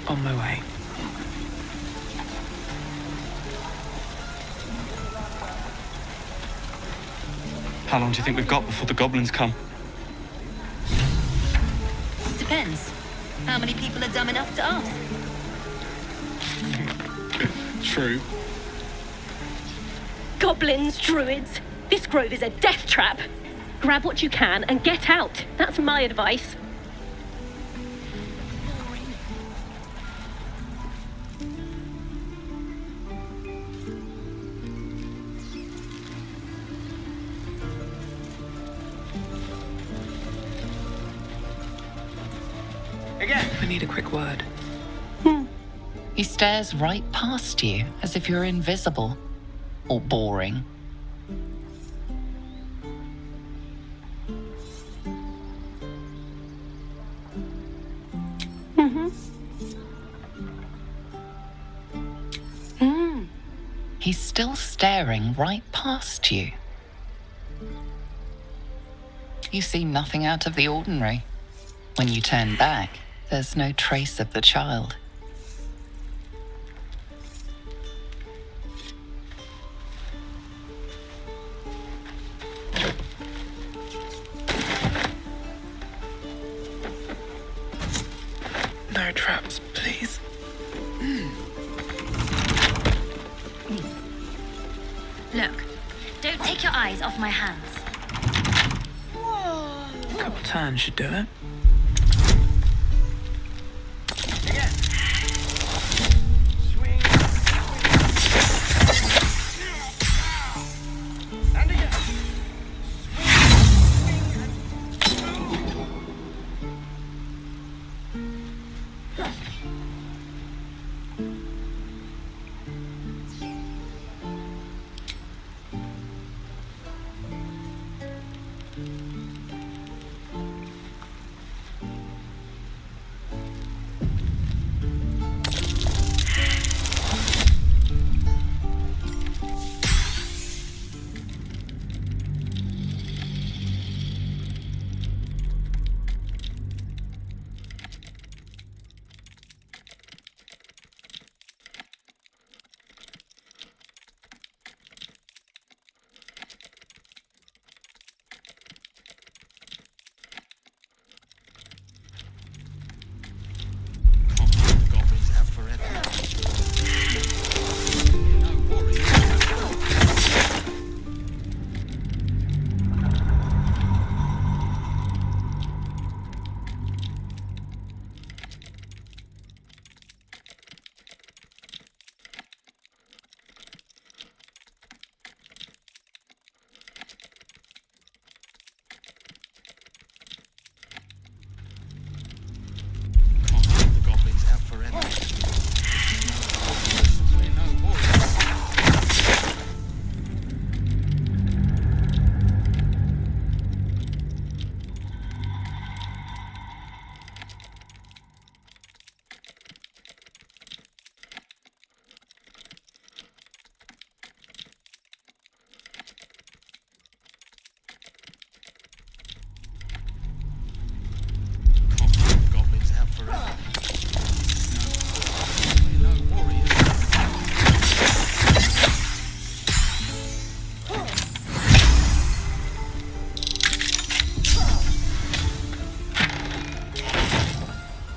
On my way. How long do you think we've got before the goblins come? Depends. How many people are dumb enough to ask? True. Goblins, druids. This grove is a death trap. Grab what you can and get out. That's my advice. Again. I need a quick word. He stares right past you, as if you're invisible. Or boring. He's still staring right past you. You see nothing out of the ordinary. When you turn back, there's no trace of the child. No traps, please. Look, don't take your eyes off my hands. A couple turns should do it.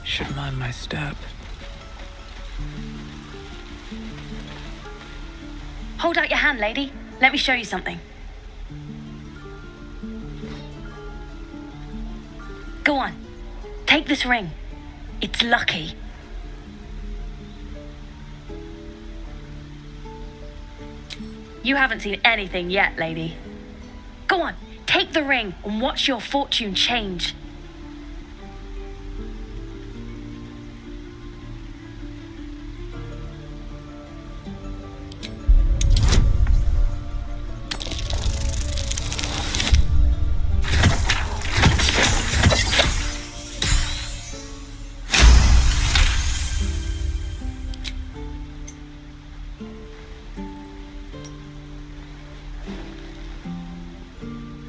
Should mind my step. Hold out your hand, lady. Let me show you something. Go on. Take this ring. It's lucky. You haven't seen anything yet, lady. Go on. Take the ring and watch your fortune change.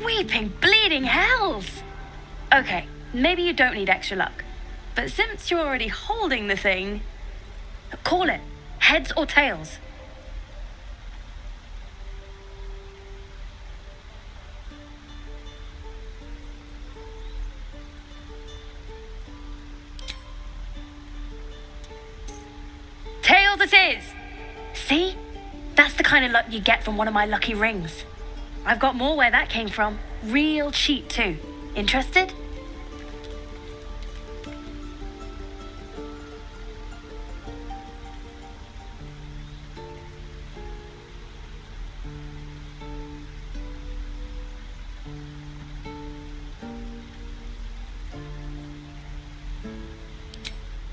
Weeping, bleeding hells! Okay, maybe you don't need extra luck. But since you're already holding the thing, call it. Heads or tails? Tails it is! See? That's the kind of luck you get from one of my lucky rings. I've got more where that came from. Real cheap too. Interested?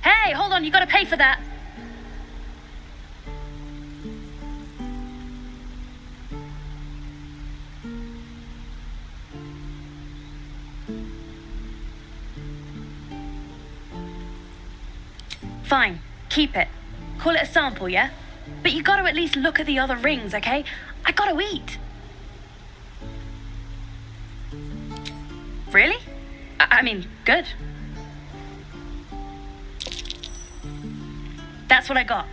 Hey, hold on, you gotta pay for that. Fine, keep it. Call it a sample, yeah? But you gotta at least look at the other rings, okay? I gotta eat. Really? I mean, good. That's what I got.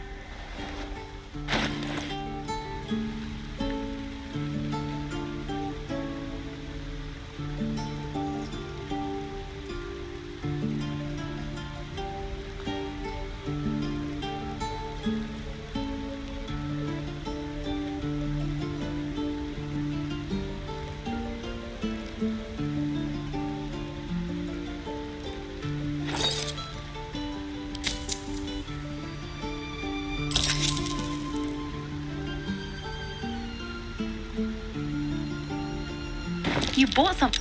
You bought some.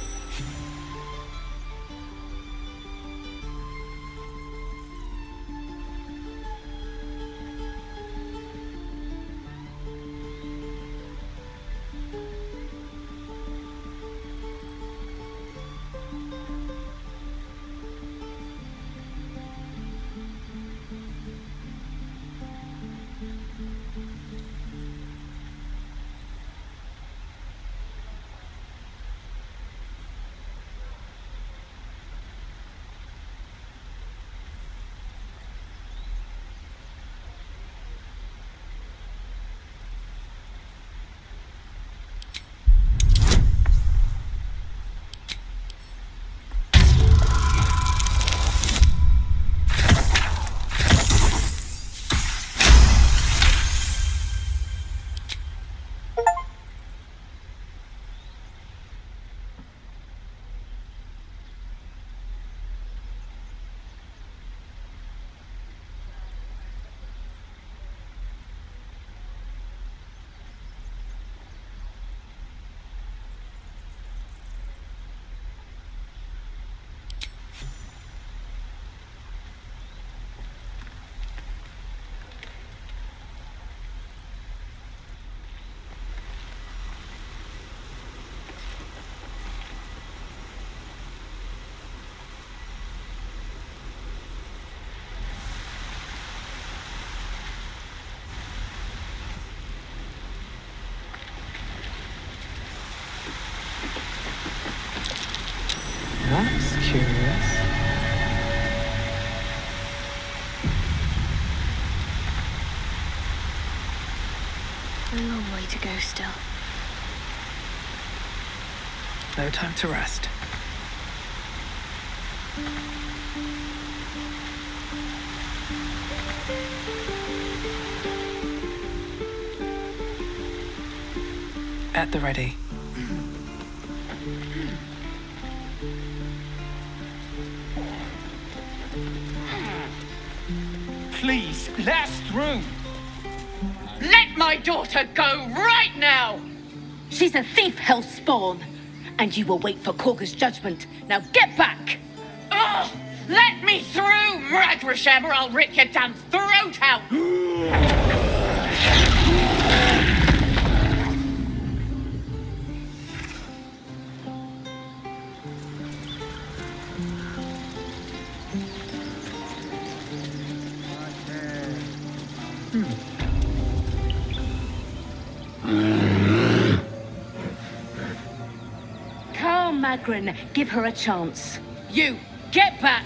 That's curious. A long way to go still. No time to rest. At the ready. Please, let us through. Let my daughter go right now! She's a thief, hell spawn. And you will wait for Korga's judgment. Now get back! Oh, let me through, Mragrashem, or I'll rip your damn throat out! Carl Magrin, give her a chance. You, get back!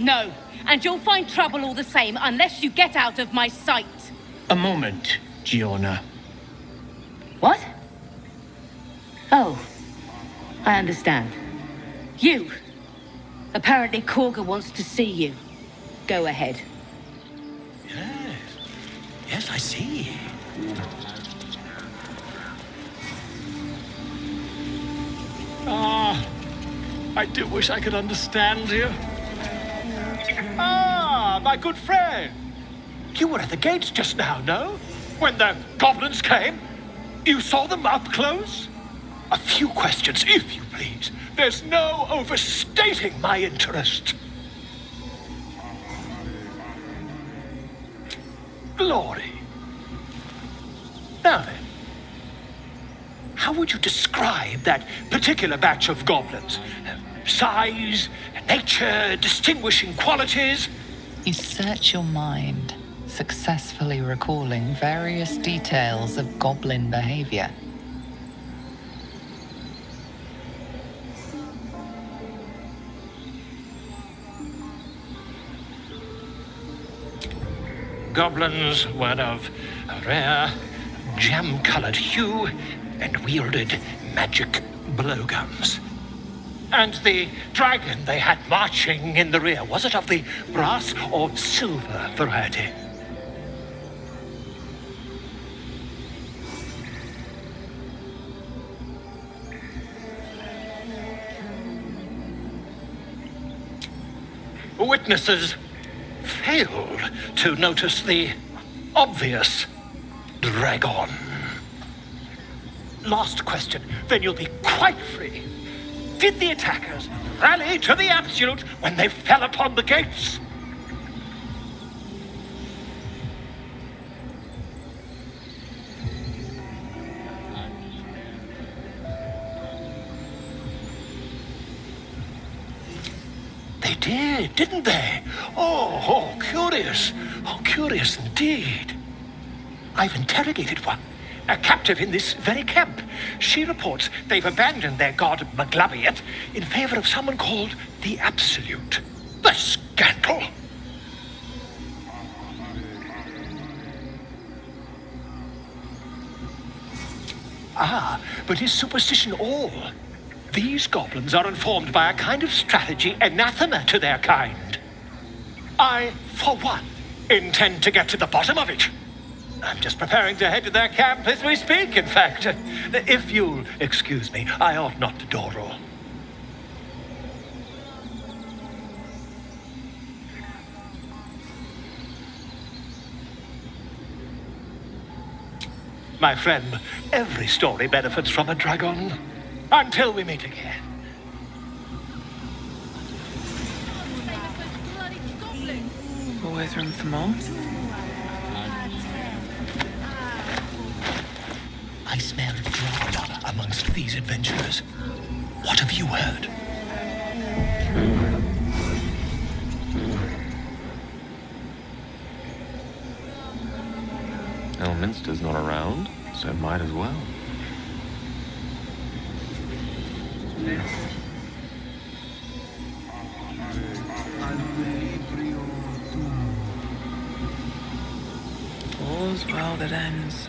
No, and you'll find trouble all the same unless you get out of my sight. A moment, Giona. What? Oh, I understand. You. Apparently Korga wants to see you. Go ahead. Yes. Yes, I see. I do wish I could understand you. Ah, my good friend. You were at the gates just now, no? When the goblins came? You saw them up close? A few questions, if you please. There's no overstating my interest. Glory. Now then, how would you describe that particular batch of goblins? Size, nature, distinguishing qualities? You search your mind, successfully recalling various details of goblin behavior. Goblins were of a rare, jam-colored hue and wielded magic blowguns. And the dragon they had marching in the rear, was it of the brass or silver variety? Witnesses failed to notice the obvious dragon. Last question, then you'll be quite free. Did the attackers rally to the absolute when they fell upon the gates? They did, didn't they? Oh, curious. Oh, curious indeed. I've interrogated one, a captive in this very camp. She reports they've abandoned their god Maglabiet in favor of someone called the Absolute. The scandal! Ah, but is superstition all? These goblins are informed by a kind of strategy anathema to their kind. I, for one, intend to get to the bottom of it. I'm just preparing to head to their camp as we speak, in fact. If you'll excuse me, I ought not to dawdle. My friend, every story benefits from a dragon. Until we meet again. Always room for more? I smell drama amongst these adventurers. What have you heard? Elminster's not around, so might as well. All's well that ends.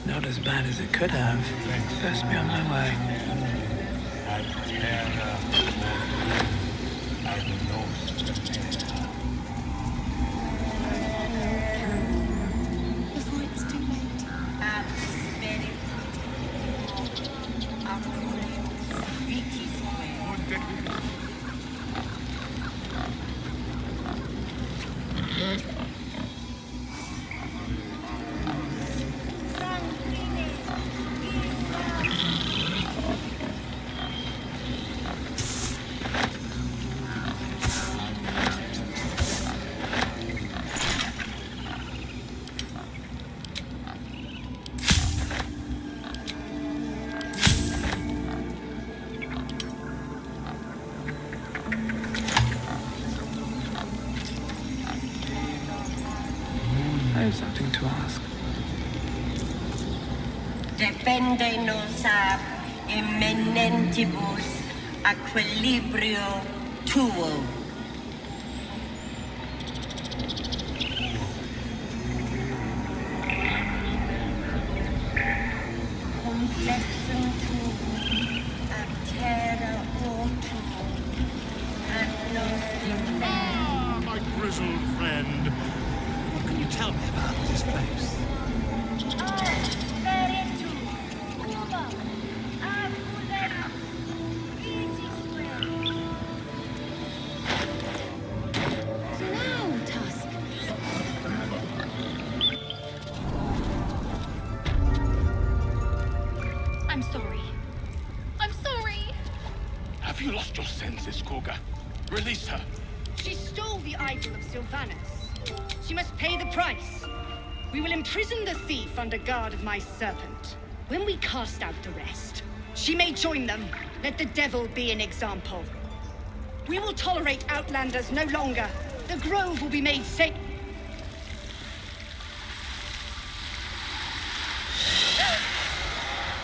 Not as bad as it could have. Best be on my way. Before it's too late. I have something to ask. Defendenos ab eminentibus equilibrio tuo. this place. I'm sorry. I'm sorry. Have you lost your senses, Korga? Release her. She stole the idol of Sylvanus. She must pay the price. We will imprison the thief under guard of my serpent. When we cast out the rest, she may join them. Let the devil be an example. We will tolerate outlanders no longer. The grove will be made safe.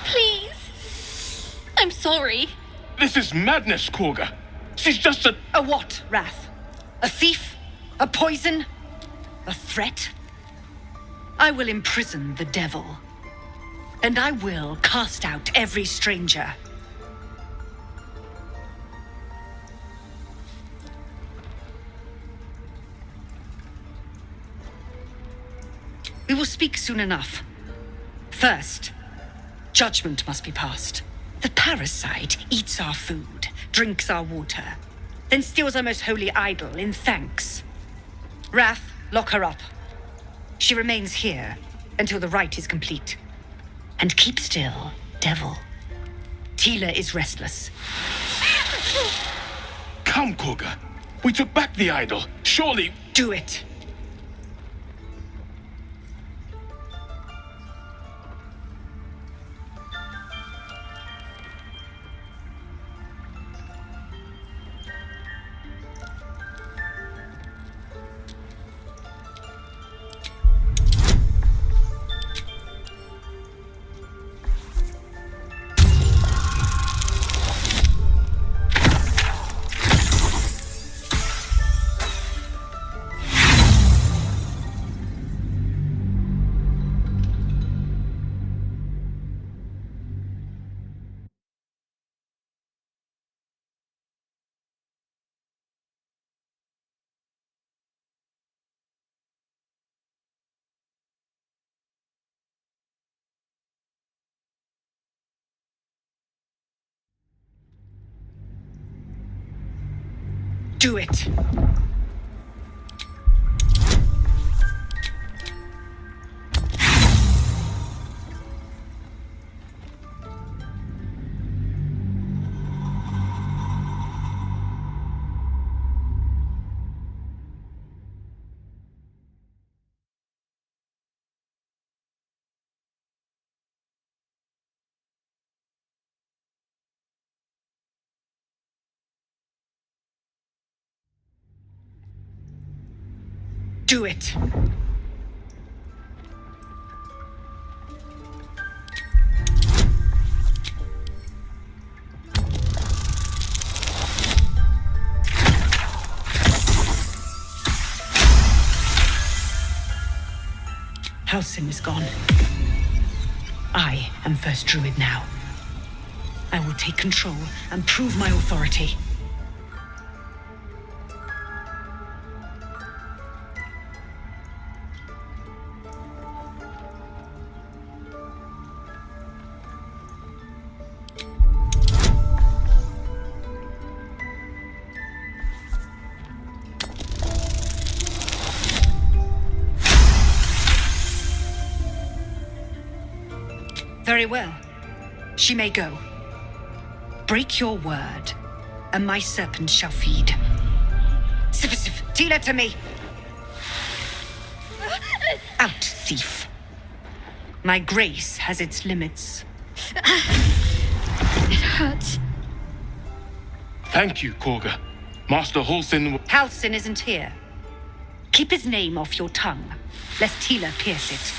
Please. I'm sorry. This is madness, Korga. She's just a... A what, Wrath? A thief? A poison? A threat? I will imprison the devil. And I will cast out every stranger. We will speak soon enough. First, judgment must be passed. The parasite eats our food, drinks our water, then steals our most holy idol in thanks. Wrath, lock her up. She remains here until the rite is complete. And keep still, devil. Tila is restless. Come, Korga. We took back the idol. Surely... Do it. Do it. Do it. Halsin is gone. I am first druid now. I will take control and prove my authority. Very well. She may go. Break your word, and my serpent shall feed. Sif, Tila to me! Out, thief. My grace has its limits. It hurts. Thank you, Korga. Master Halsin... Halsin isn't here. Keep his name off your tongue, lest Tila pierce it.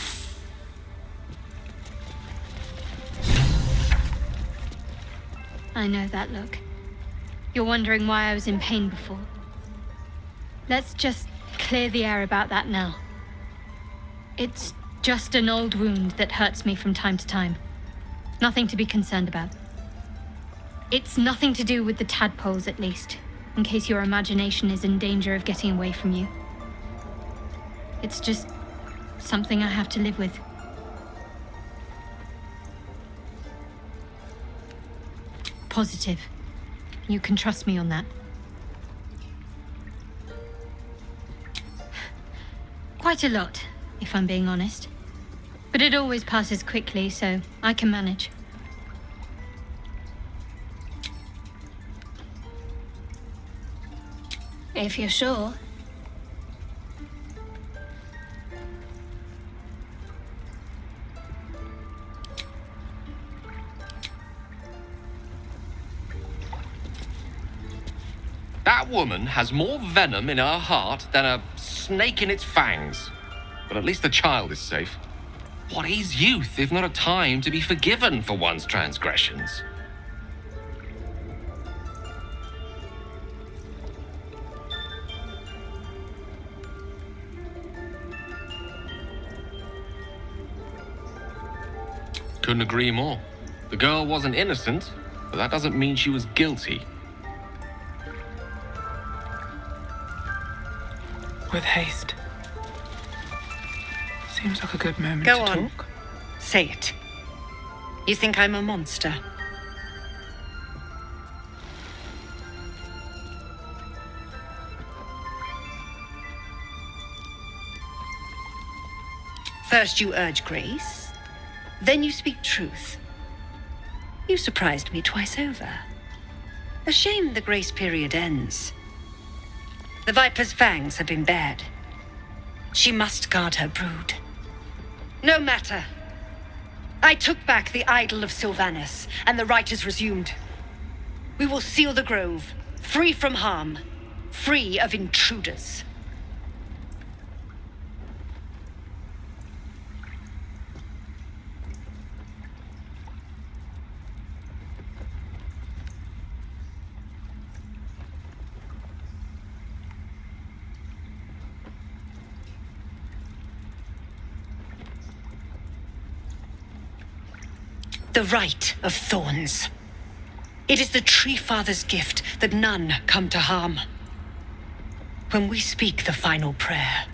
I know that look. You're wondering why I was in pain before. Let's just clear the air about that now. It's just an old wound that hurts me from time to time. Nothing to be concerned about. It's nothing to do with the tadpoles, at least, in case your imagination is in danger of getting away from you. It's just something I have to live with. Positive. You can trust me on that. Quite a lot, if I'm being honest. But it always passes quickly, so I can manage. If you're sure. That woman has more venom in her heart than a snake in its fangs. But at least the child is safe. What is youth if not a time to be forgiven for one's transgressions? Couldn't agree more. The girl wasn't innocent, but that doesn't mean she was guilty. With haste. Seems like a good moment Go to on. talk. Say it. You think I'm a monster? First you urge grace, then you speak truth. You surprised me twice over. A shame the grace period ends. The Viper's fangs have been bared. She must guard her brood. No matter. I took back the idol of Sylvanus, and the rite is resumed. We will seal the grove, free from harm, free of intruders. The rite of thorns. It is the Tree Father's gift that none come to harm. When we speak the final prayer,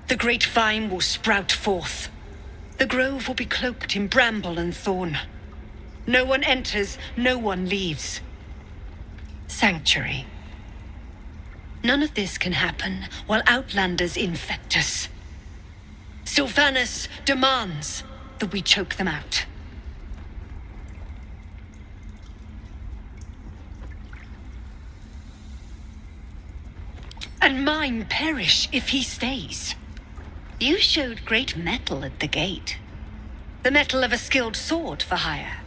the great vine will sprout forth. The grove will be cloaked in bramble and thorn. No one enters, no one leaves. Sanctuary. None of this can happen while outlanders infect us. Sylvanus demands that we choke them out. And mine perish if he stays. You showed great mettle at the gate. The mettle of a skilled sword for hire.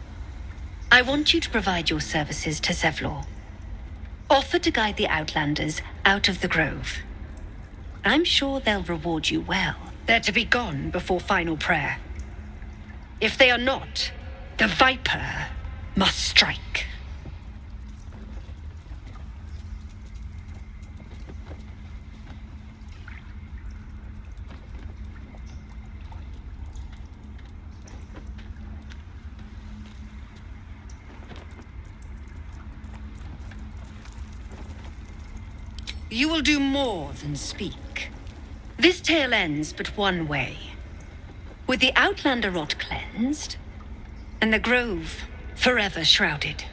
I want you to provide your services to Zevlor. Offer to guide the Outlanders out of the grove. I'm sure they'll reward you well. They're to be gone before final prayer. If they are not, the Viper must strike. You will do more than speak. This tale ends but one way. With the Outlander rot cleansed, and the grove forever shrouded.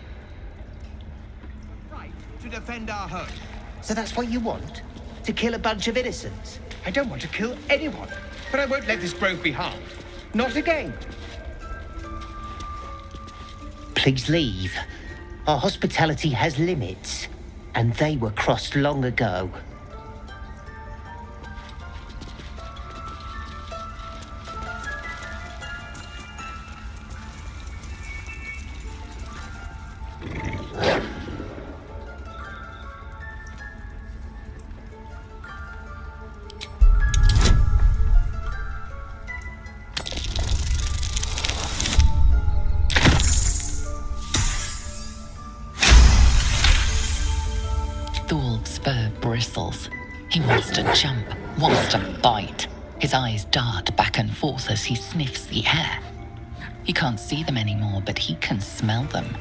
Right, to defend our home. So that's what you want? To kill a bunch of innocents? I don't want to kill anyone, but I won't let this grove be harmed. Not again. Please leave. Our hospitality has limits. And they were crossed long ago. Thor's fur bristles. He wants to jump, wants to bite. His eyes dart back and forth as he sniffs the air. He can't see them anymore, but he can smell them.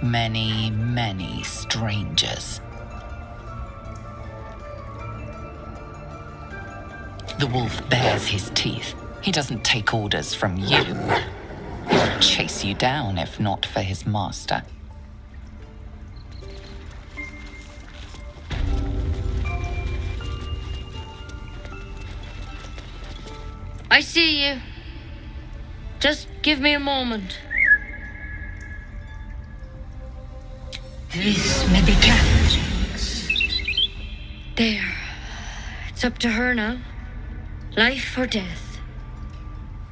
Many, many strangers. The wolf bares his teeth. He doesn't take orders from you. He would chase you down if not for his master. I see you. Just give me a moment. This may be challenging. There. It's up to her now. Life or death.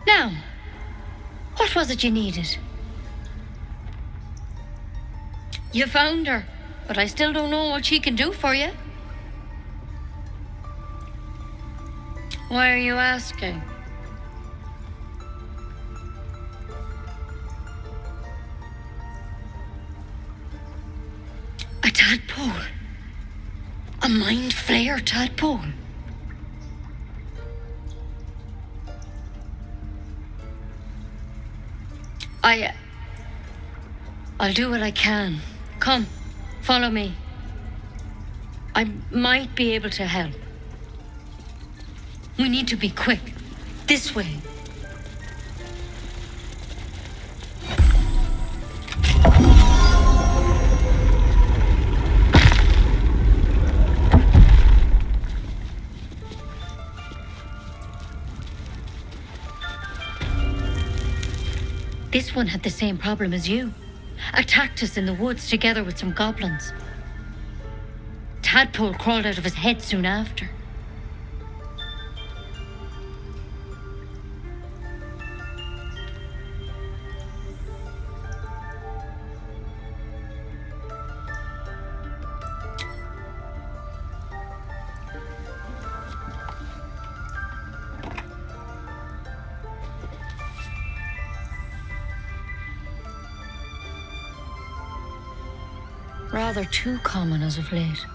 Now, what was it you needed? You found her, but I still don't know what she can do for you. Why are you asking? A tadpole. A mind flayer tadpole. I'll do what I can. Come, follow me. I might be able to help. We need to be quick. This way. This one had the same problem as you. Attacked us in the woods together with some goblins. Tadpole crawled out of his head soon after. Rather too common as of late.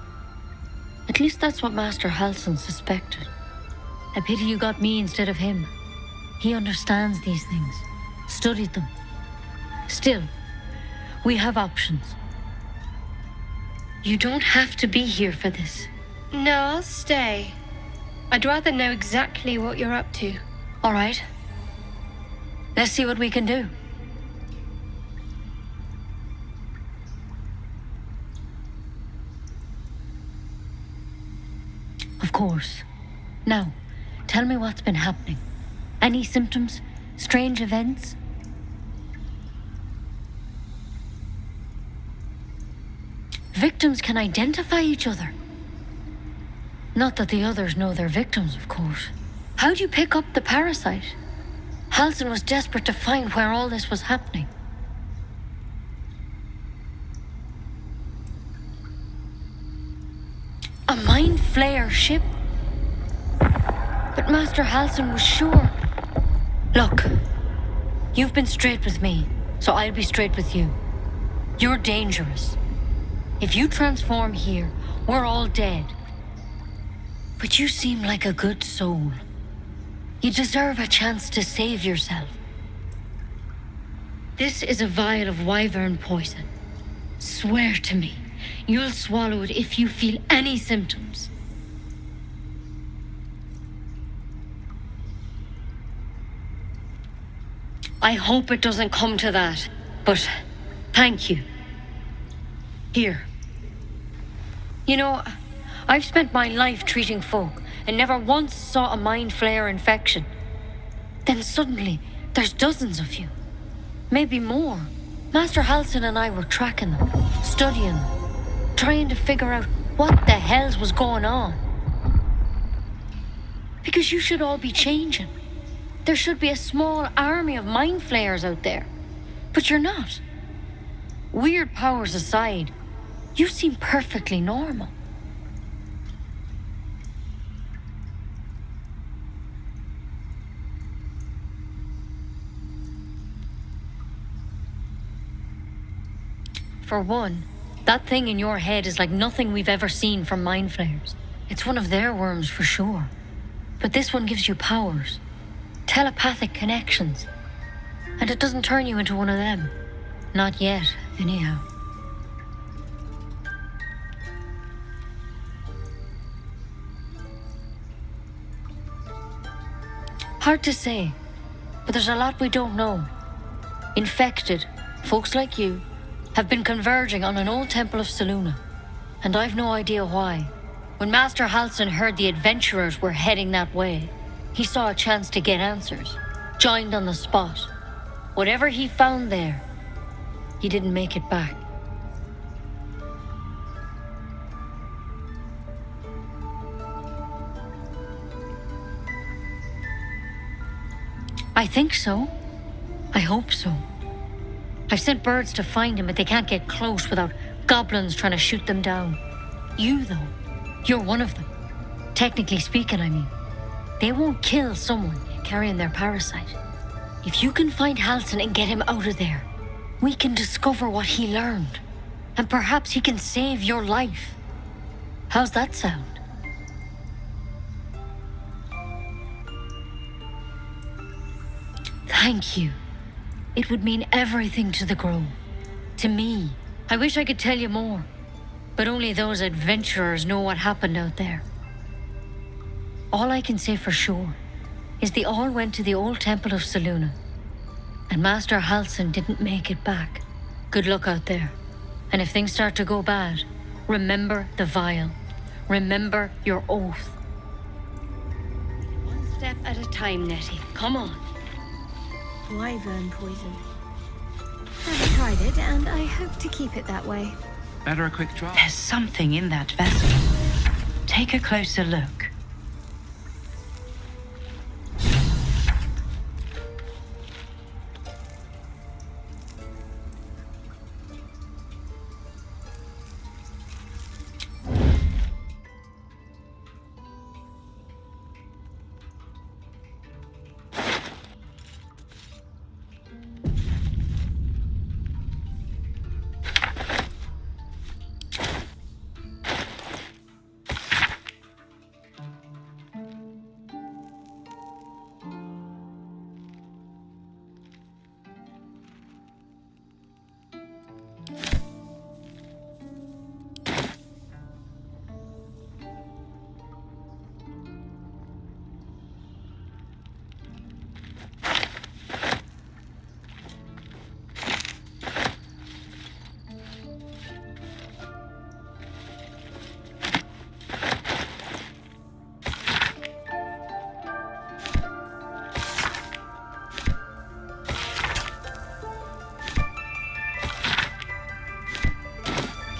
At least that's what Master Halsin suspected. A pity you got me instead of him. He understands these things, studied them. Still, we have options. You don't have to be here for this. No, I'll stay. I'd rather know exactly what you're up to. All right. Let's see what we can do. Of course. Now, tell me what's been happening. Any symptoms? Strange events? Victims can identify each other. Not that the others know they're victims, of course. How'd you pick up the parasite? Halsin was desperate to find where all this was happening. A mind flayer ship? But Master Halsin was sure. Look, you've been straight with me, so I'll be straight with you. You're dangerous. If you transform here, we're all dead. But you seem like a good soul. You deserve a chance to save yourself. This is a vial of wyvern poison. Swear to me, you'll swallow it if you feel any symptoms. I hope it doesn't come to that, but thank you. Here. You know, I've spent my life treating folk and never once saw a mind flayer infection. Then suddenly, there's dozens of you. Maybe more. Master Halsin and I were tracking them, studying them, trying to figure out what the hells was going on. Because you should all be changing. There should be a small army of mind flayers out there. But you're not. Weird powers aside, you seem perfectly normal. For one, that thing in your head is like nothing we've ever seen from mind flayers. It's one of their worms for sure. But this one gives you powers. Telepathic connections. And it doesn't turn you into one of them. Not yet, anyhow. hard to say, but there's a lot we don't know. Infected, folks like you, have been converging on an old temple of Selûne, and I've no idea why. When Master Halsin heard the adventurers were heading that way, he saw a chance to get answers, joined on the spot. Whatever he found there, he didn't make it back. I think so. I hope so. I've sent birds to find him, but they can't get close without goblins trying to shoot them down. You, though, you're one of them. Technically speaking, I mean. They won't kill someone carrying their parasite. If you can find Halsin and get him out of there, we can discover what he learned. And perhaps he can save your life. How's that sound? Thank you. It would mean everything to the Grove. To me. I wish I could tell you more. But only those adventurers know what happened out there. All I can say for sure is they all went to the old temple of Selûne. And Master Halsin didn't make it back. Good luck out there. And if things start to go bad, remember the vial. Remember your oath. One step at a time, Nettie. Come on. Wyvern poison. I've tried it, and I hope to keep it that way. Better a quick drop. There's something in that vessel. Take a closer look.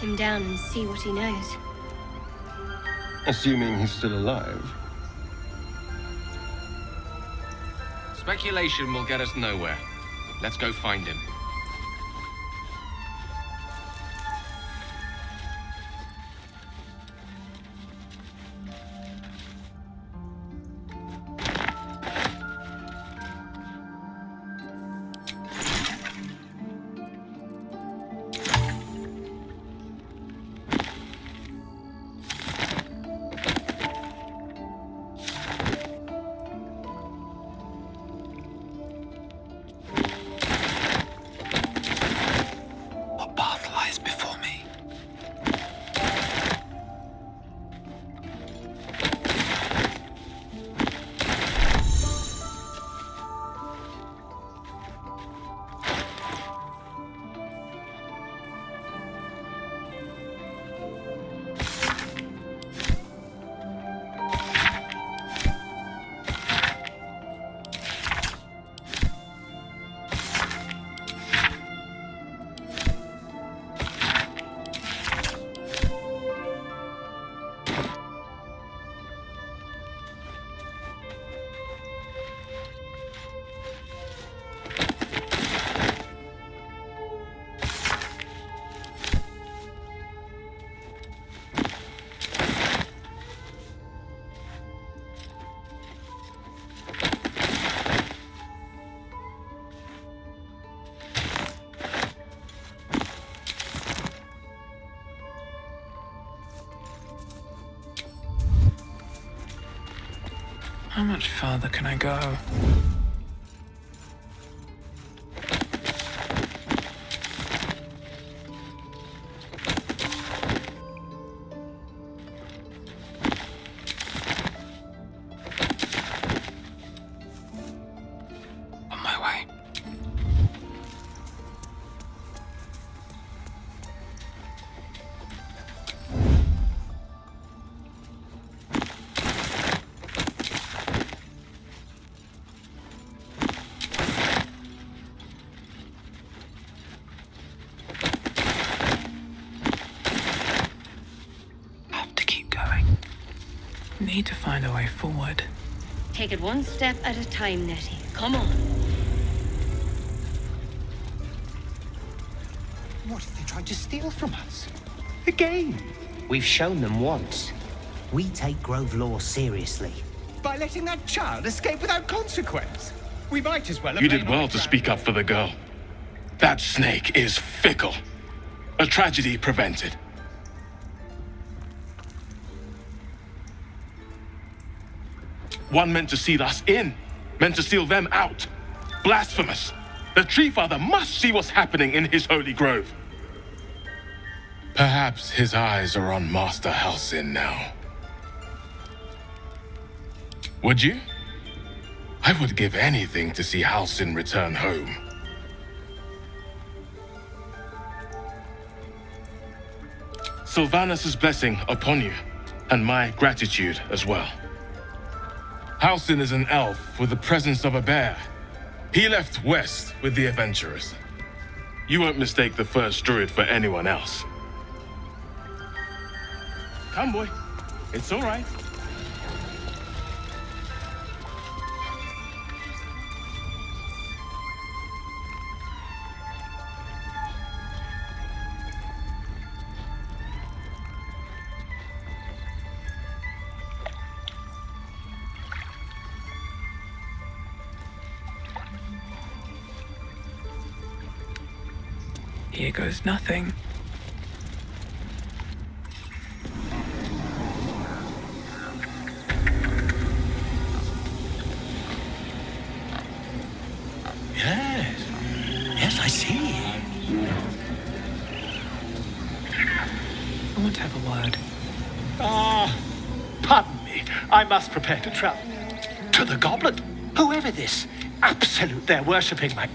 Him down and see what he knows. Assuming he's still alive. Speculation will get us nowhere. Let's go find him. How much farther can I go? need to find a way forward. Take it one step at a time, Nettie. Come on. What if they tried to steal from us? Again? We've shown them once. We take Grove law seriously. By letting that child escape without consequence? We might as well have You did well to speak up for the girl. That snake is fickle. A tragedy prevented. One meant to seal us in, meant to seal them out. Blasphemous. The Tree Father must see what's happening in his holy grove. Perhaps his eyes are on Master Halcyon now. Would you? I would give anything to see Halcyon return home. Sylvanus' blessing upon you, and my gratitude as well. Halcyon is an elf with the presence of a bear. He left west with the adventurers. You won't mistake the first druid for anyone else. Come, boy. It's all right. Here goes nothing. Yes. Yes, I see. I want to have a word. Pardon me. I must prepare to travel. To the goblet. Whoever this absolute they're worshipping my...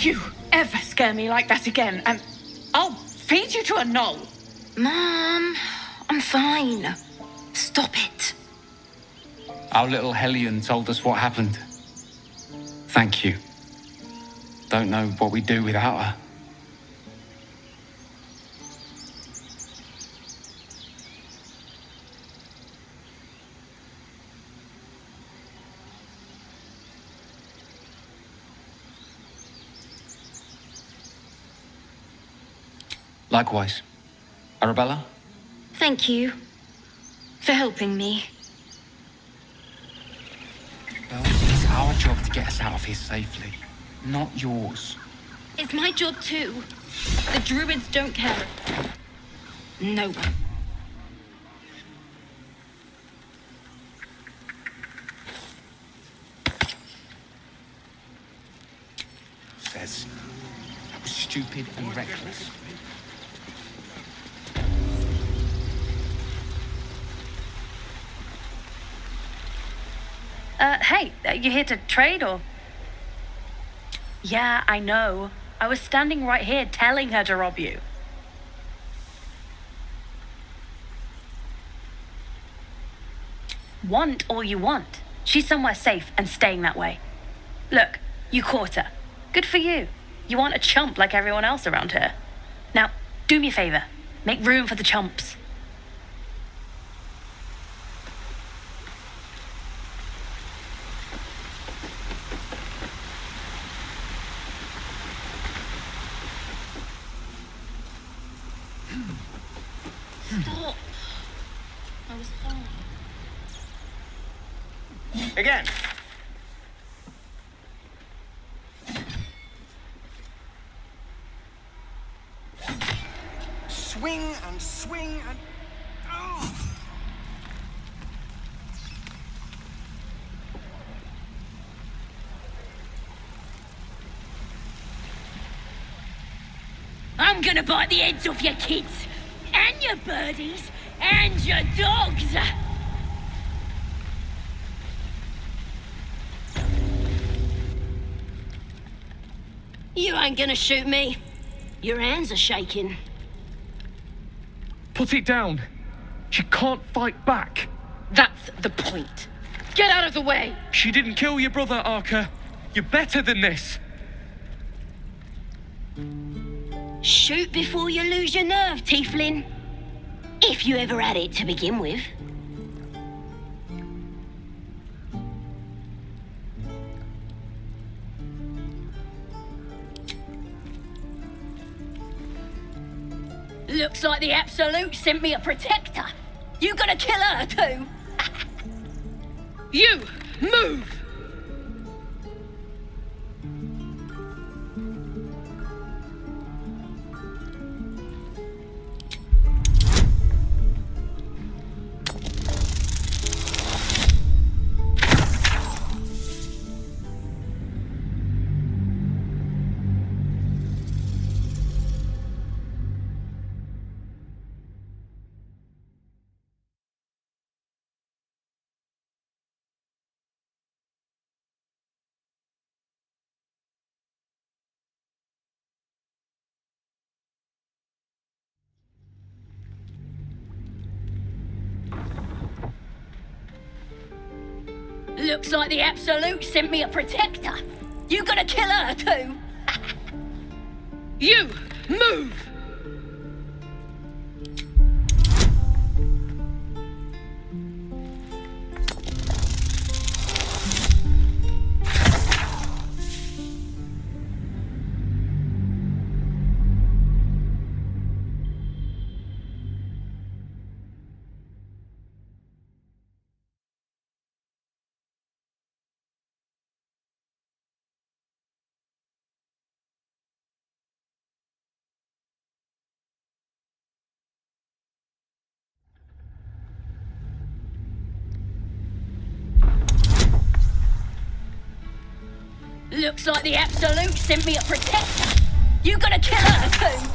You ever scare me like that again, and I'll feed you to a knoll. Mom, I'm fine. Stop it. Our little Hellion told us what happened. Thank you. Don't know what we'd do without her. Likewise. Arabella? Thank you for helping me. Well, it's our job to get us out of here safely, not yours. It's my job too. The druids don't care. No one. Says that was stupid and reckless. Hey, you here to trade or? Yeah, I know. I was standing right here telling her to rob you. Want all you want. She's somewhere safe and staying that way. Look, you caught her. Good for you. You aren't a chump like everyone else around here. Now, do me a favor. Make room for the chumps. Stop. I was fine. Again. Swing and swing and... Oh. I'm gonna bite the heads off your kids and your birdies And your dogs! You ain't gonna shoot me. Your hands are shaking. Put it down. She can't fight back. That's the point. Get out of the way! She didn't kill your brother, Arca. You're better than this. Shoot before you lose your nerve, Tiefling. If you ever had it to begin with. Looks like the Absolute sent me a protector. You gonna kill her too? You, move! Looks like the Absolute sent me a protector. You gonna kill her too? You, move! Looks like the Absolute sent me a protector. You gonna kill her too?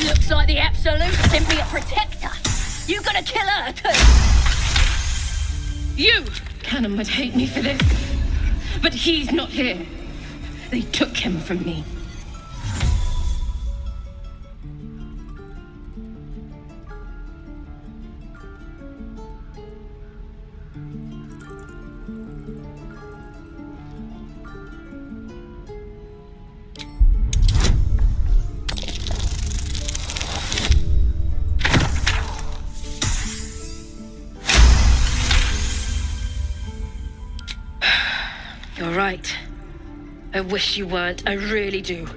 Looks like the Absolute sent me a protector. You gonna kill her too? You! Cannon would hate me for this. But he's not here. They took him from me. You're right. I wish you weren't. I really do.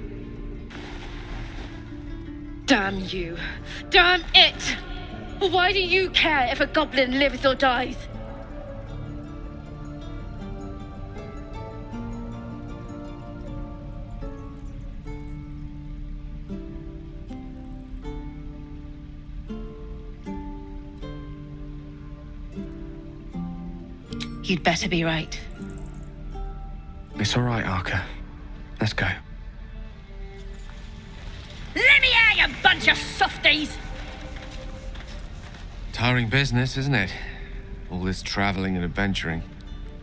Damn you. Damn it! Why do you care if a goblin lives or dies? You'd better be right. It's all right, Arca. Let's go. Let me out, you bunch of softies! Tiring business, isn't it? All this traveling and adventuring.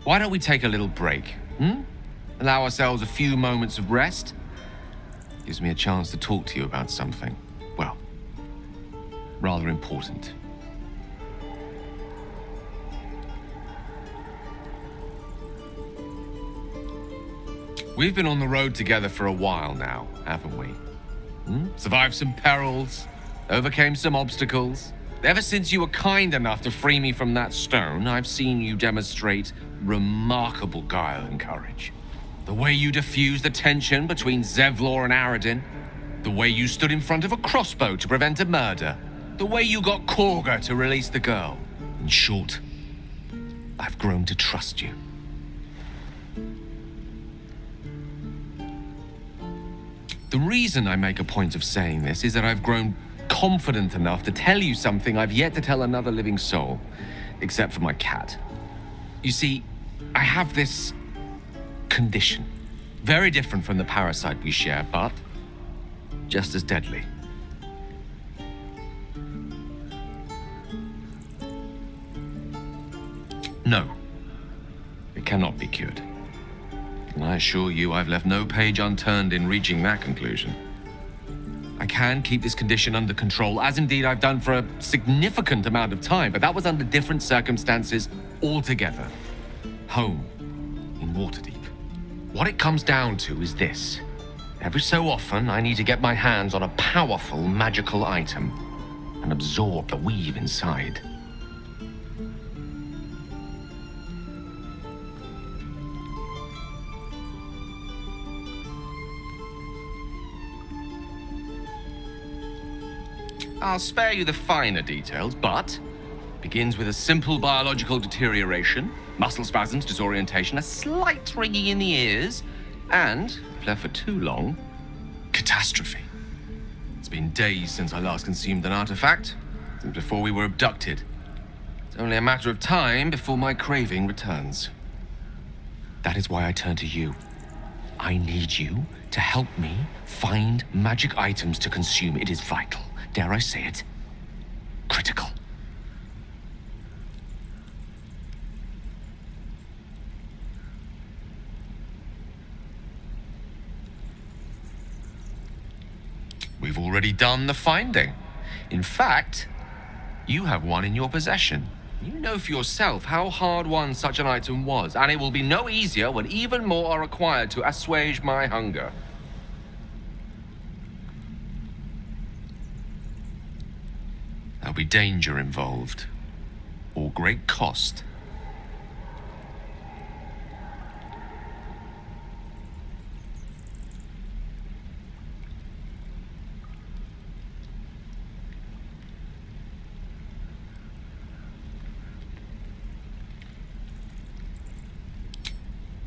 Why don't we take a little break, Allow ourselves a few moments of rest? Gives me a chance to talk to you about something, well, rather important. We've been on the road together for a while now, haven't we? Survived some perils, overcame some obstacles. Ever since you were kind enough to free me from that stone, I've seen you demonstrate remarkable guile and courage. The way you diffused the tension between Zevlor and Aradin. The way you stood in front of a crossbow to prevent a murder. The way you got Korga to release the girl. In short, I've grown to trust you. The reason I make a point of saying this is that I've grown confident enough to tell you something I've yet to tell another living soul, except for my cat. You see, I have this condition, very different from the parasite we share, but just as deadly. No, it cannot be cured. And I assure you I've left no page unturned in reaching that conclusion. I can keep this condition under control, as indeed I've done for a significant amount of time, but that was under different circumstances altogether. Home, in Waterdeep. What it comes down to is this. Every so often, I need to get my hands on a powerful magical item and absorb the weave inside. I'll spare you the finer details, but it begins with a simple biological deterioration, muscle spasms, disorientation, a slight ringing in the ears, and, if left for too long, catastrophe. It's been days since I last consumed an artifact, since before we were abducted. It's only a matter of time before my craving returns. That is why I turn to you. I need you to help me find magic items to consume. It is vital. Dare I say it? Critical. We've already done the finding. In fact, you have one in your possession. You know for yourself how hard won such an item was, and it will be no easier when even more are required to assuage my hunger. There'll be danger involved, or great cost.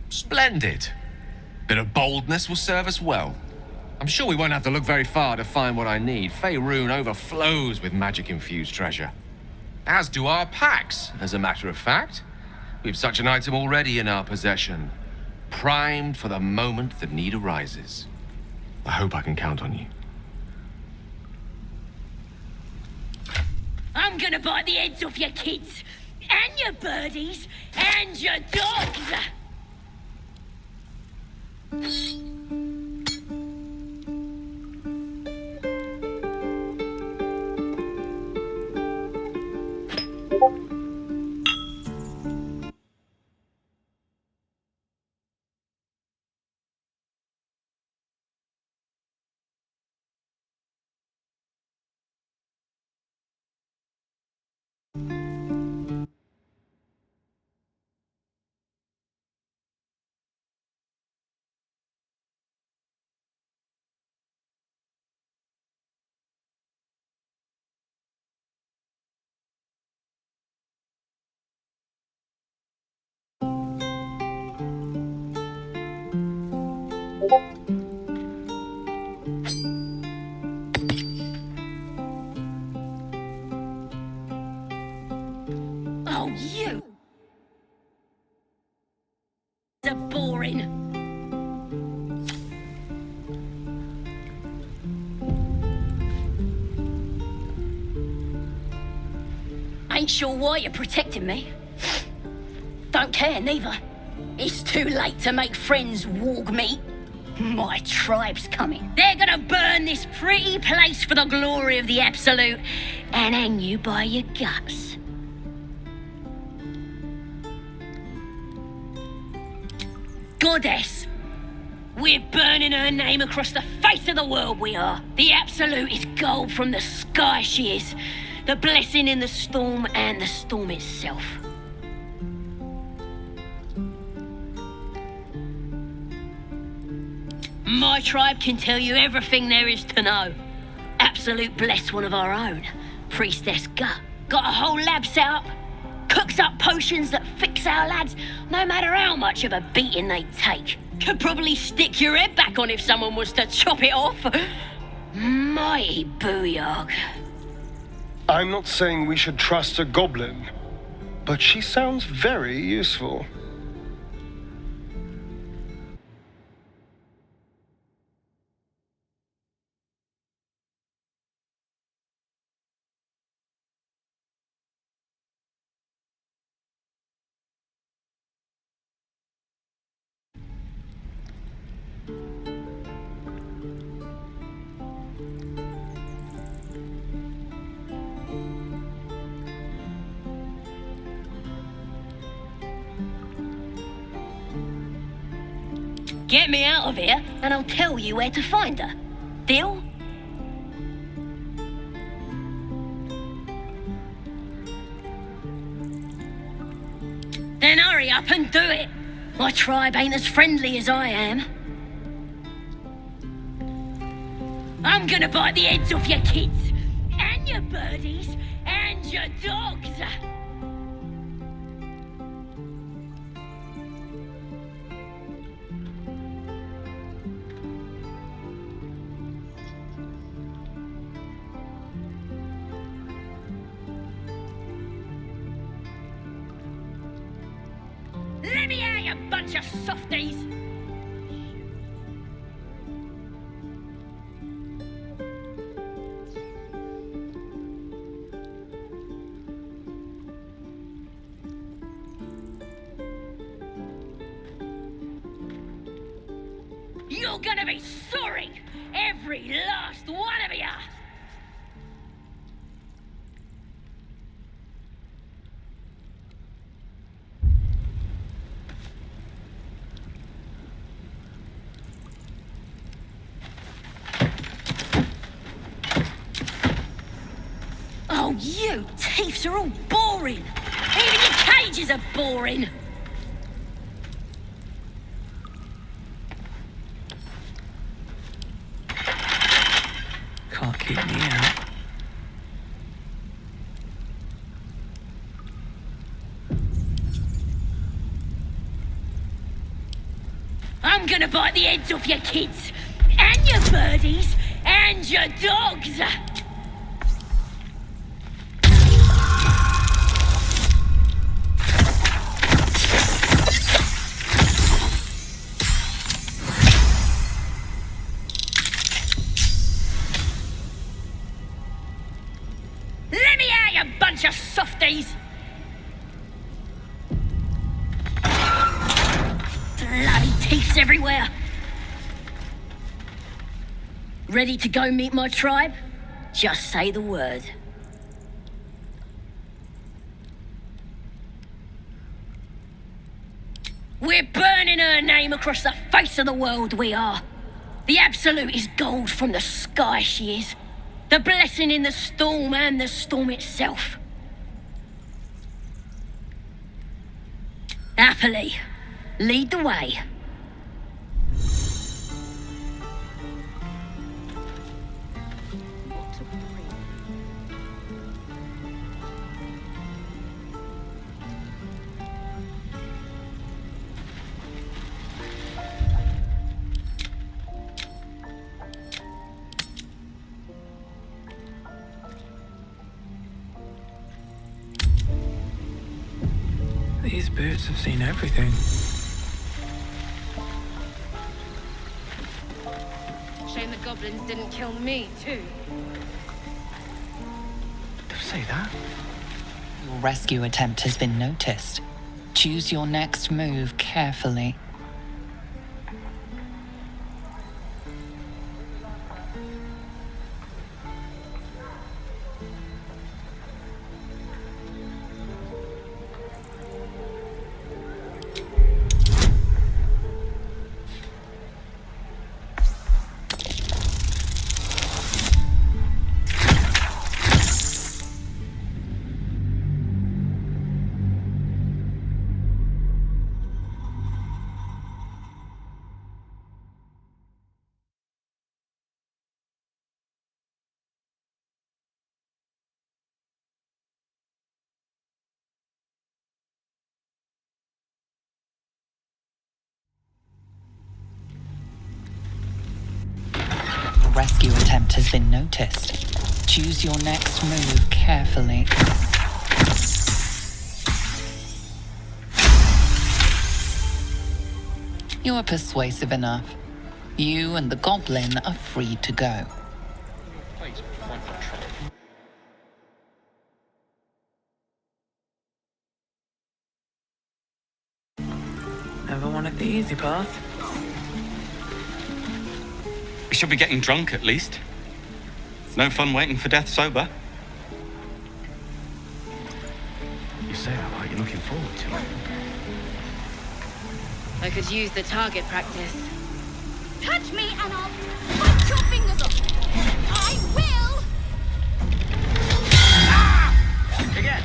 Splendid. Bit of boldness will serve us well. I'm sure we won't have to look very far to find what I need. Faerun overflows with magic-infused treasure. As do our packs, as a matter of fact. We've such an item already in our possession. Primed for the moment that need arises. I hope I can count on you. I'm gonna bite the heads off your kids, and your birdies, and your dogs! Oh, you! They're boring. Ain't sure why you're protecting me. Don't care, neither. It's too late to make friends, warg meat. My tribe's coming. They're gonna burn this pretty place for the glory of the Absolute and hang you by your guts. Goddess. We're burning her name across the face of the world, we are. The Absolute is gold from the sky, she is. The blessing in the storm and the storm itself. My tribe can tell you everything there is to know. Absolute bless one of our own. Priestess Gut. Got a whole lab set up. works up potions that fix our lads no matter how much of a beating they take. Could probably stick your head back on if someone was to chop it off. Mighty booyog. I'm not saying we should trust a goblin, but she sounds very useful. Get me out of here, and I'll tell you where to find her. Deal? Then hurry up and do it. My tribe ain't as friendly as I am. I'm gonna bite the heads off your kids, and your birdies, and your dogs. Let me out, you bunch of softies! You're gonna be sorry! Every last one of you! Oh, you thiefs are all boring! Even your cages are boring! Can't keep me out. I'm gonna bite the heads off your kids, and your birdies, and your dogs! Let me out, you bunch of softies! Bloody teeths everywhere! Ready to go meet my tribe? Just say the word. We're burning her name across the face of the world, we are. The absolute is gold from the sky, she is. The blessing in the storm and the storm itself. Happily, lead the way. These boots have seen everything. Shame the goblins didn't kill me, too. Don't say that. Your rescue attempt has been noticed. Choose your next move carefully. Rescue attempt has been noticed. Choose your next move carefully. You are persuasive enough. You and the goblin are free to go. Never wanted the easy path. We should be getting drunk at least. It's no fun waiting for death sober. You say that like you're looking forward to it. I could use the target practice. Touch me and I'll bite your fingers off. I will! Ah! Again.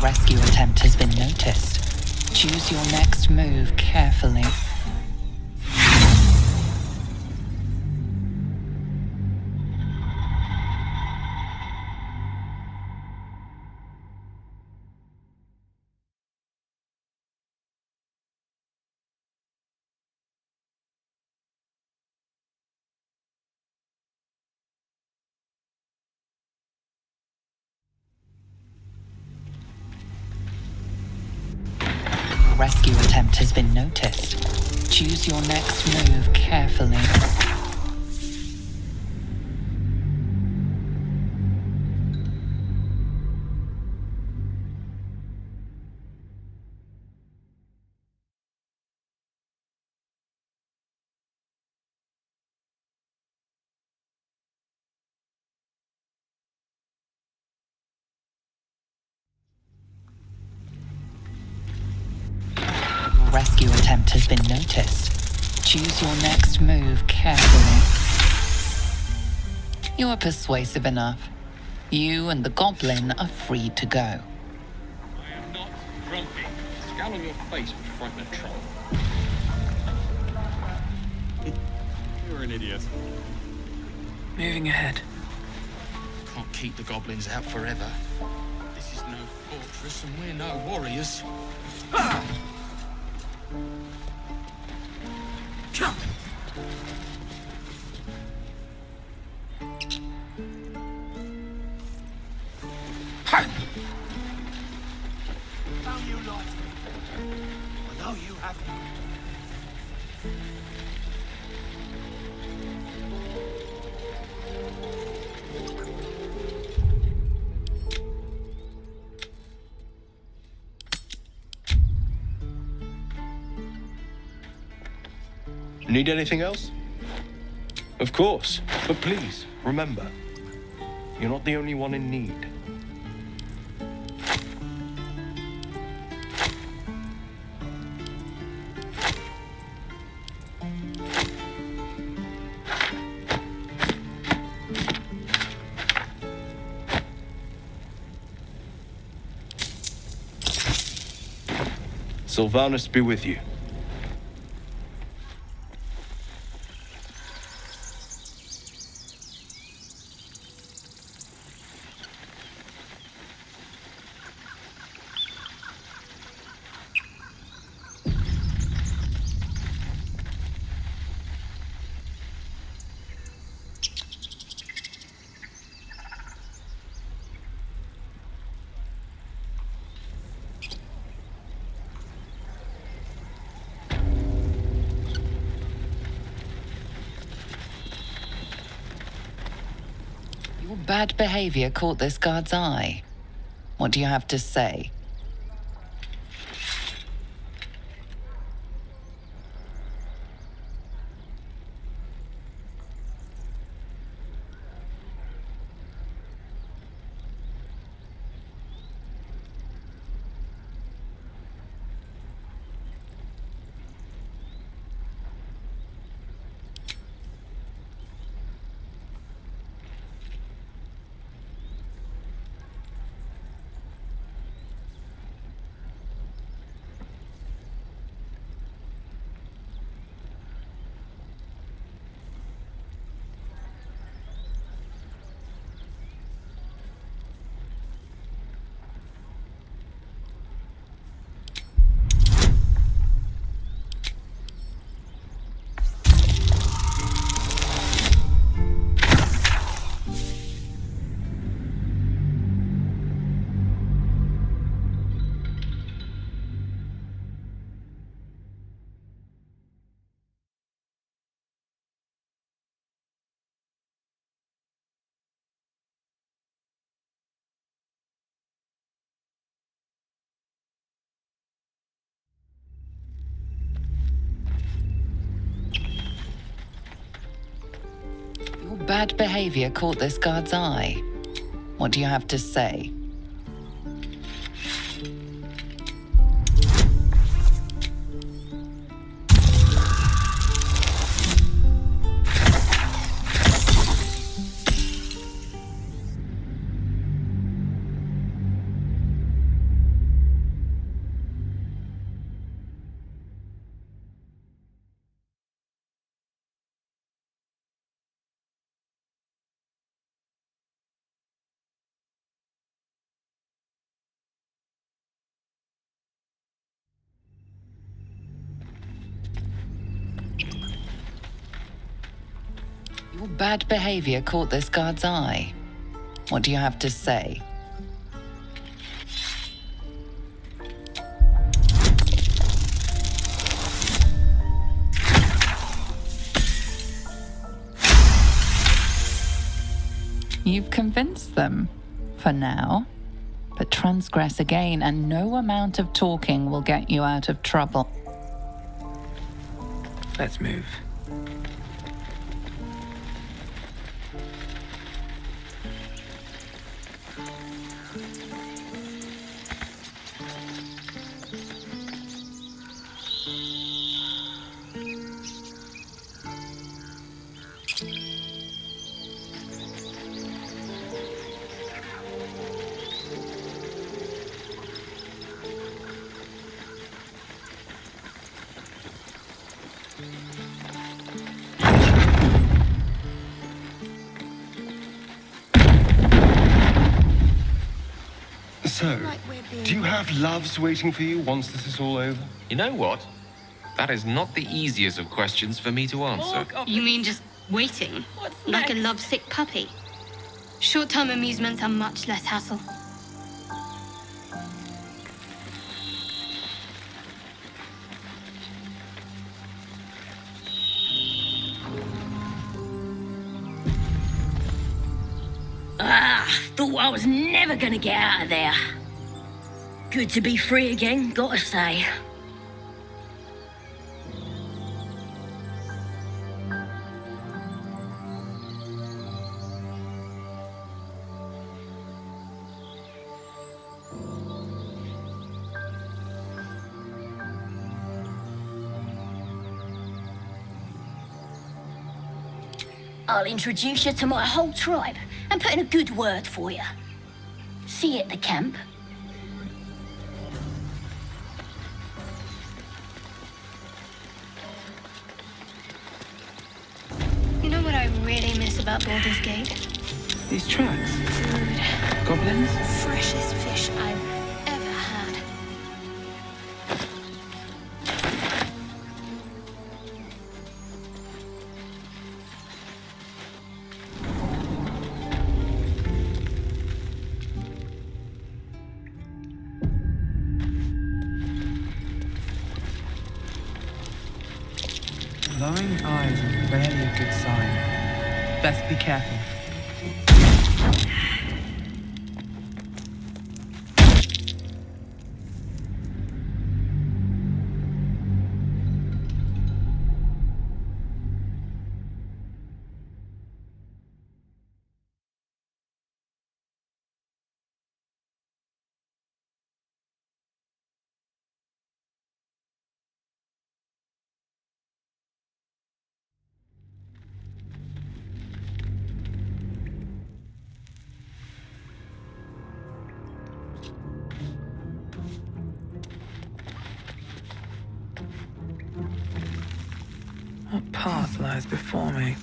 Rescue attempt has been noticed. Choose your next move carefully. Rescue attempt has been noticed. Choose your next move carefully. Rescue attempt has been noticed. Choose your next move carefully. You are persuasive enough. You and the goblin are free to go. I am not grumpy. Scowl on your face would frighten a troll. You're an idiot. Moving ahead. Can't keep the goblins out forever. This is no fortress and we're no warriors. Now you lot. I know you haven't. Need anything else? Of course, but please, remember, you're not the only one in need. Sylvanus be with you. Your bad behavior caught this guard's eye. What do you have to say? Your bad behavior caught this guard's eye. What do you have to say? Your bad behavior caught this guard's eye. What do you have to say? You've convinced them, for now. But transgress again, and no amount of talking will get you out of trouble. Let's move. So, do you have loves waiting for you once this is all over? You know what? That is not the easiest of questions for me to answer. You mean just waiting? Like a lovesick puppy? Short-term amusements are much less hassle. Thought I was never gonna get out of there. Good to be free again, gotta say. I'll introduce you to my whole tribe and put in a good word for you. See you at the camp. You know what I really miss about Baldur's Gate? These tracks. Food. Goblins? Freshest fish I've ever had. Glowing eyes are rarely a good sign. Best be careful. What path lies before me?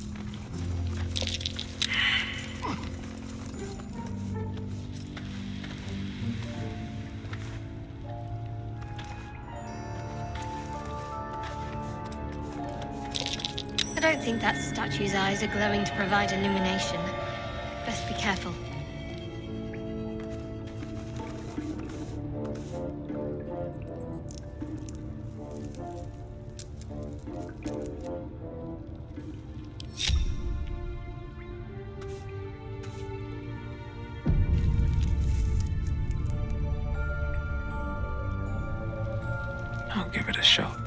I don't think that statue's eyes are glowing to provide illumination. Best be careful. I'll give it a shot.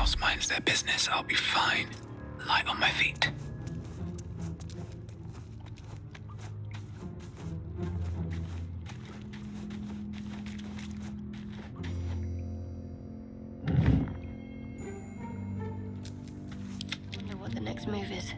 else minds their business, I'll be fine. Light on my feet. Wonder what the next move is.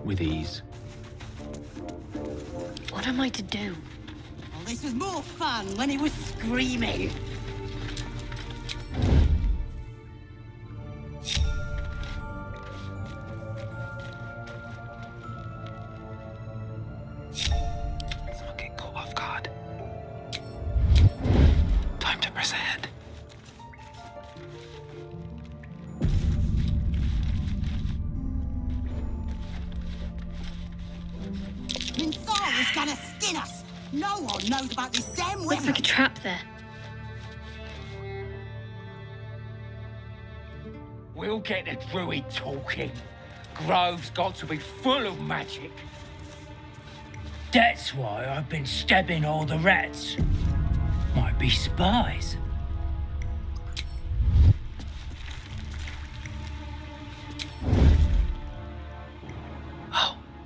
With ease. What am I to do? Well, this was more fun when he was screaming. Let's not get caught off guard. Time to press ahead. Minthara is gonna skin us. No one knows about this damn Looks like a trap there. We'll get the druid talking. Grove's got to be full of magic. That's why I've been stabbing all the rats. Might be spies.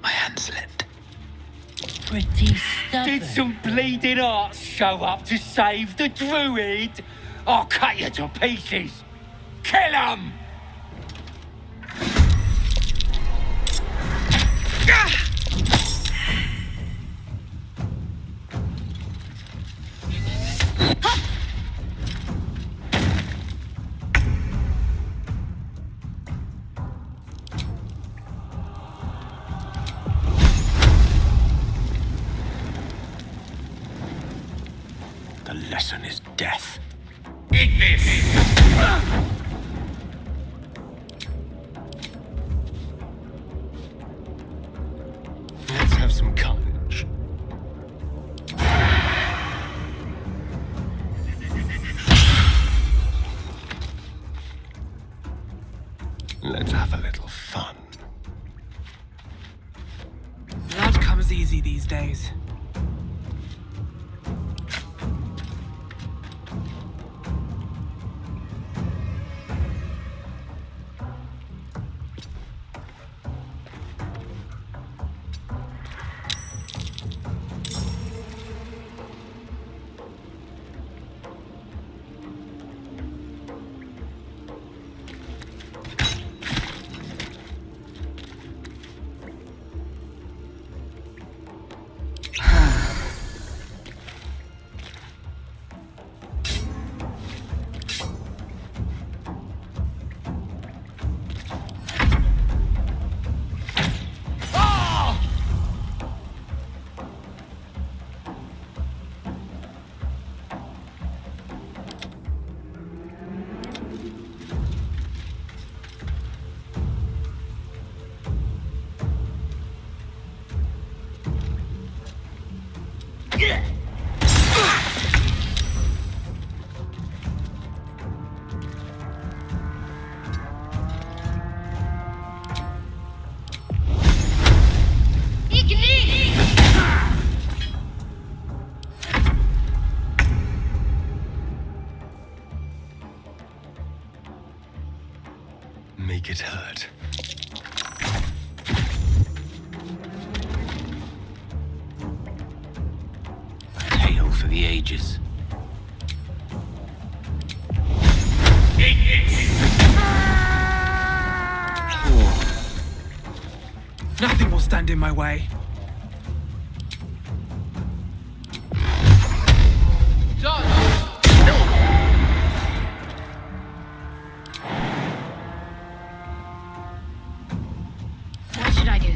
My hand slipped. Pretty stubborn. Did some bleeding arts show up to save the druid? I'll cut you to pieces. Kill 'em! The lesson is death. Eat this! Let's have some courage. Let's have a little fun. Blood comes easy these days. Make it hurt. A tale for the ages. Nothing will stand in my way. What should I do?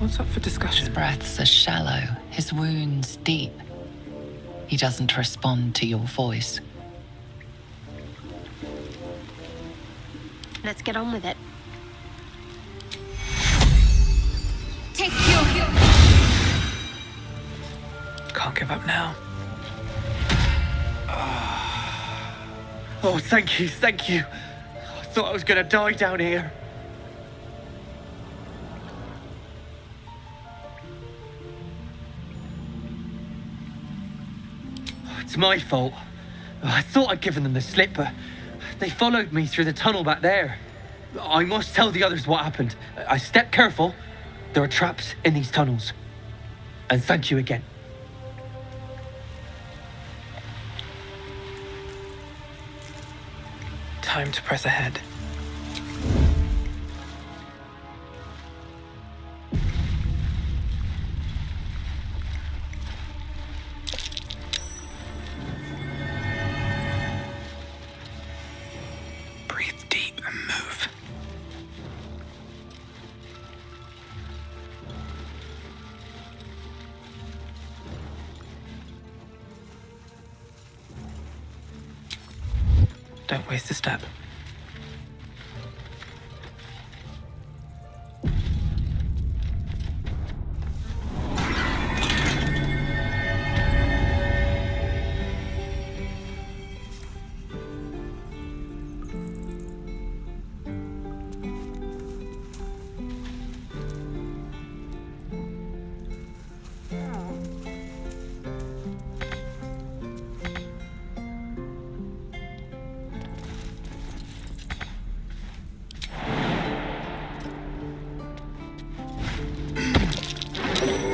What's up for discussion? His breaths are shallow, his wounds deep. He doesn't respond to your voice. Let's get on with it. Take your... Can't give up now. Oh, thank you, thank you. I thought I was gonna die down here. It's my fault. I thought I'd given them the slip, but they followed me through the tunnel back there. I must tell the others what happened. I stepped careful. There are traps in these tunnels. And thank you again. Time to press ahead. Breathe deep and move. Don't waste a step.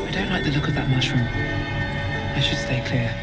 I don't like the look of that mushroom. I should stay clear.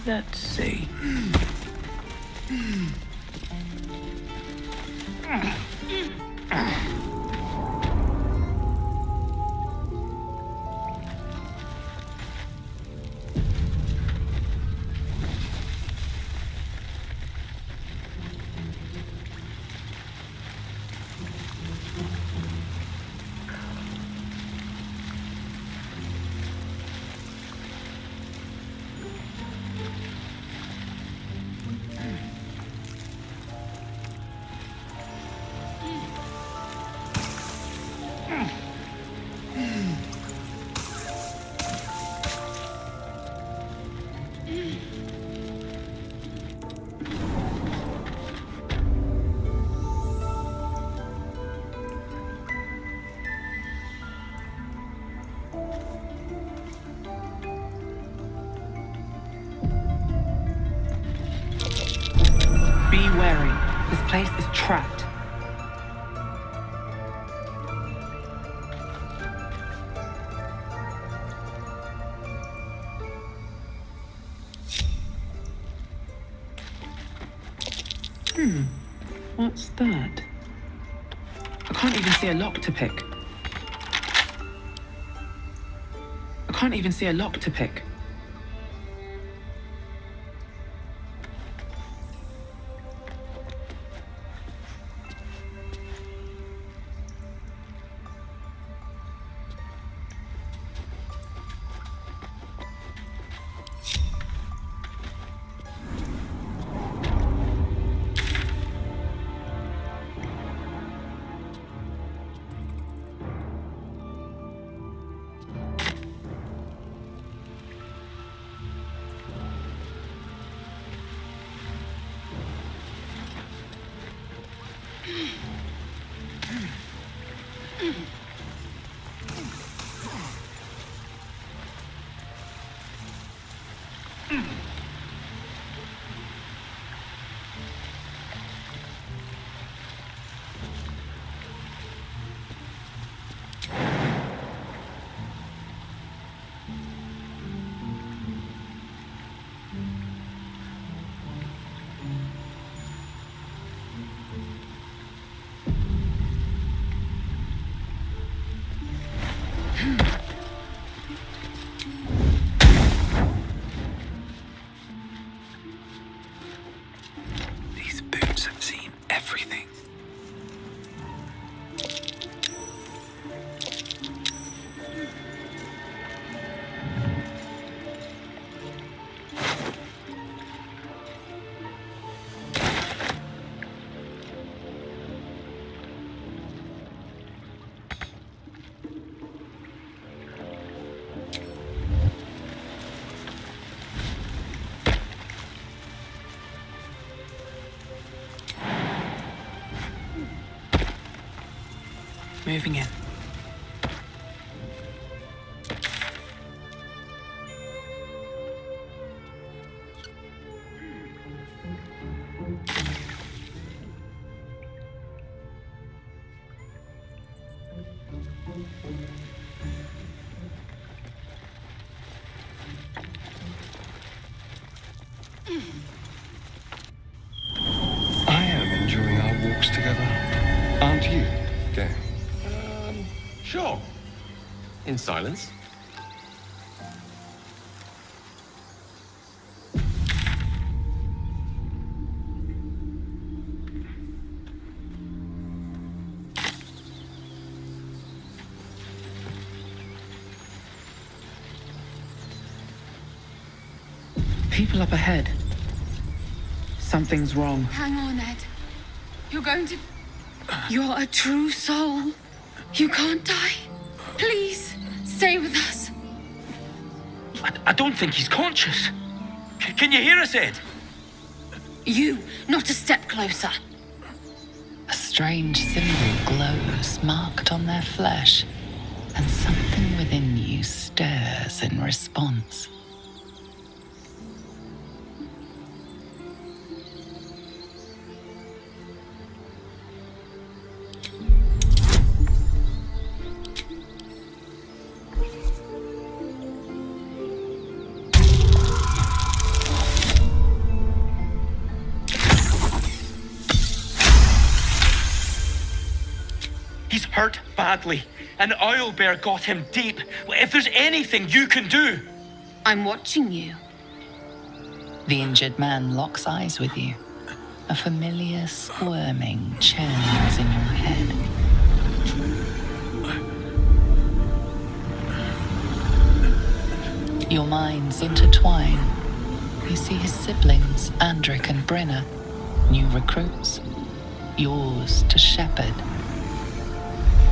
Let's see. place is trapped. What's that? I can't even see a lock to pick. I can't even see a lock to pick. These boots have seen everything. Moving in. I am enjoying our walks together. Aren't you, Gang? Sure. In silence. People up ahead. Something's wrong. Hang on, Ed. You're going to... You're a true soul. You can't die. Please, stay with us. I don't think he's conscious. Can you hear us, Ed? You, not a step closer. A strange symbol glows, marked on their flesh, and something within you stirs in response. He's hurt badly. An owlbear got him deep. If there's anything you can do... I'm watching you. The injured man locks eyes with you. A familiar squirming churns in your head. Your minds intertwine. You see his siblings, Andric and Brenna, new recruits, yours to shepherd.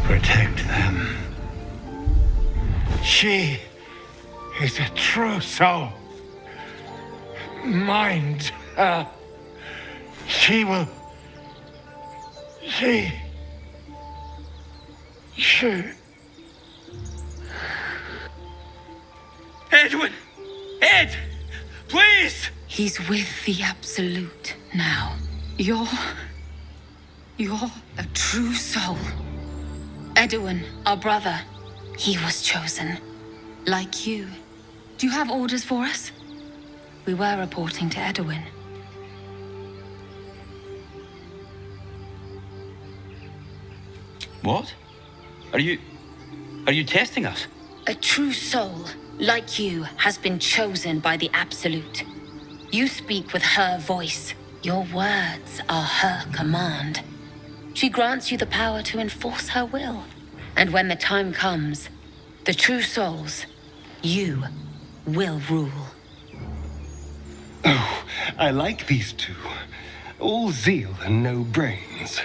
Protect them. She is a true soul. Mind her. She will... She... Edwin! Ed! Please! He's with the Absolute now. You're You're a true soul. Edwin, our brother, he was chosen. Like you. Do you have orders for us? We were reporting to Edwin. What? Are you testing us? A true soul, like you, has been chosen by the Absolute. You speak with her voice. Your words are her command. She grants you the power to enforce her will. And when the time comes, the true souls, you, will rule. Oh, I like these two. All zeal and no brains.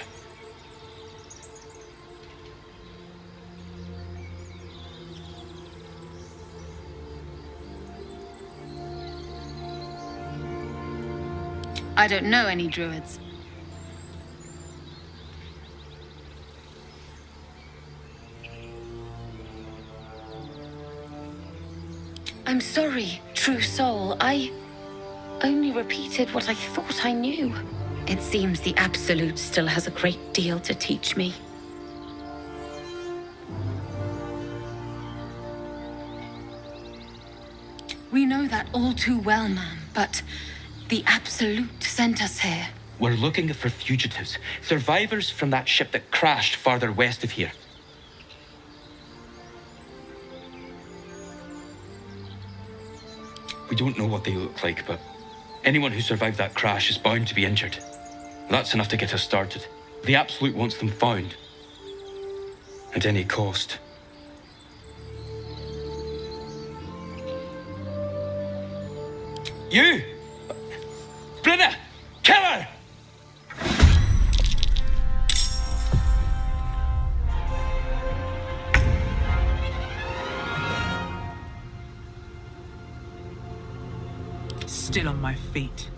I don't know any druids. I'm sorry, true soul. I only repeated what I thought I knew. It seems the Absolute still has a great deal to teach me. We know that all too well, ma'am, but the Absolute sent us here. We're looking for fugitives, survivors from that ship that crashed farther west of here. We don't know what they look like, but anyone who survived that crash is bound to be injured. That's enough to get us started. The Absolute wants them found. At any cost. You! Brynna! Kill her! Still on my feet.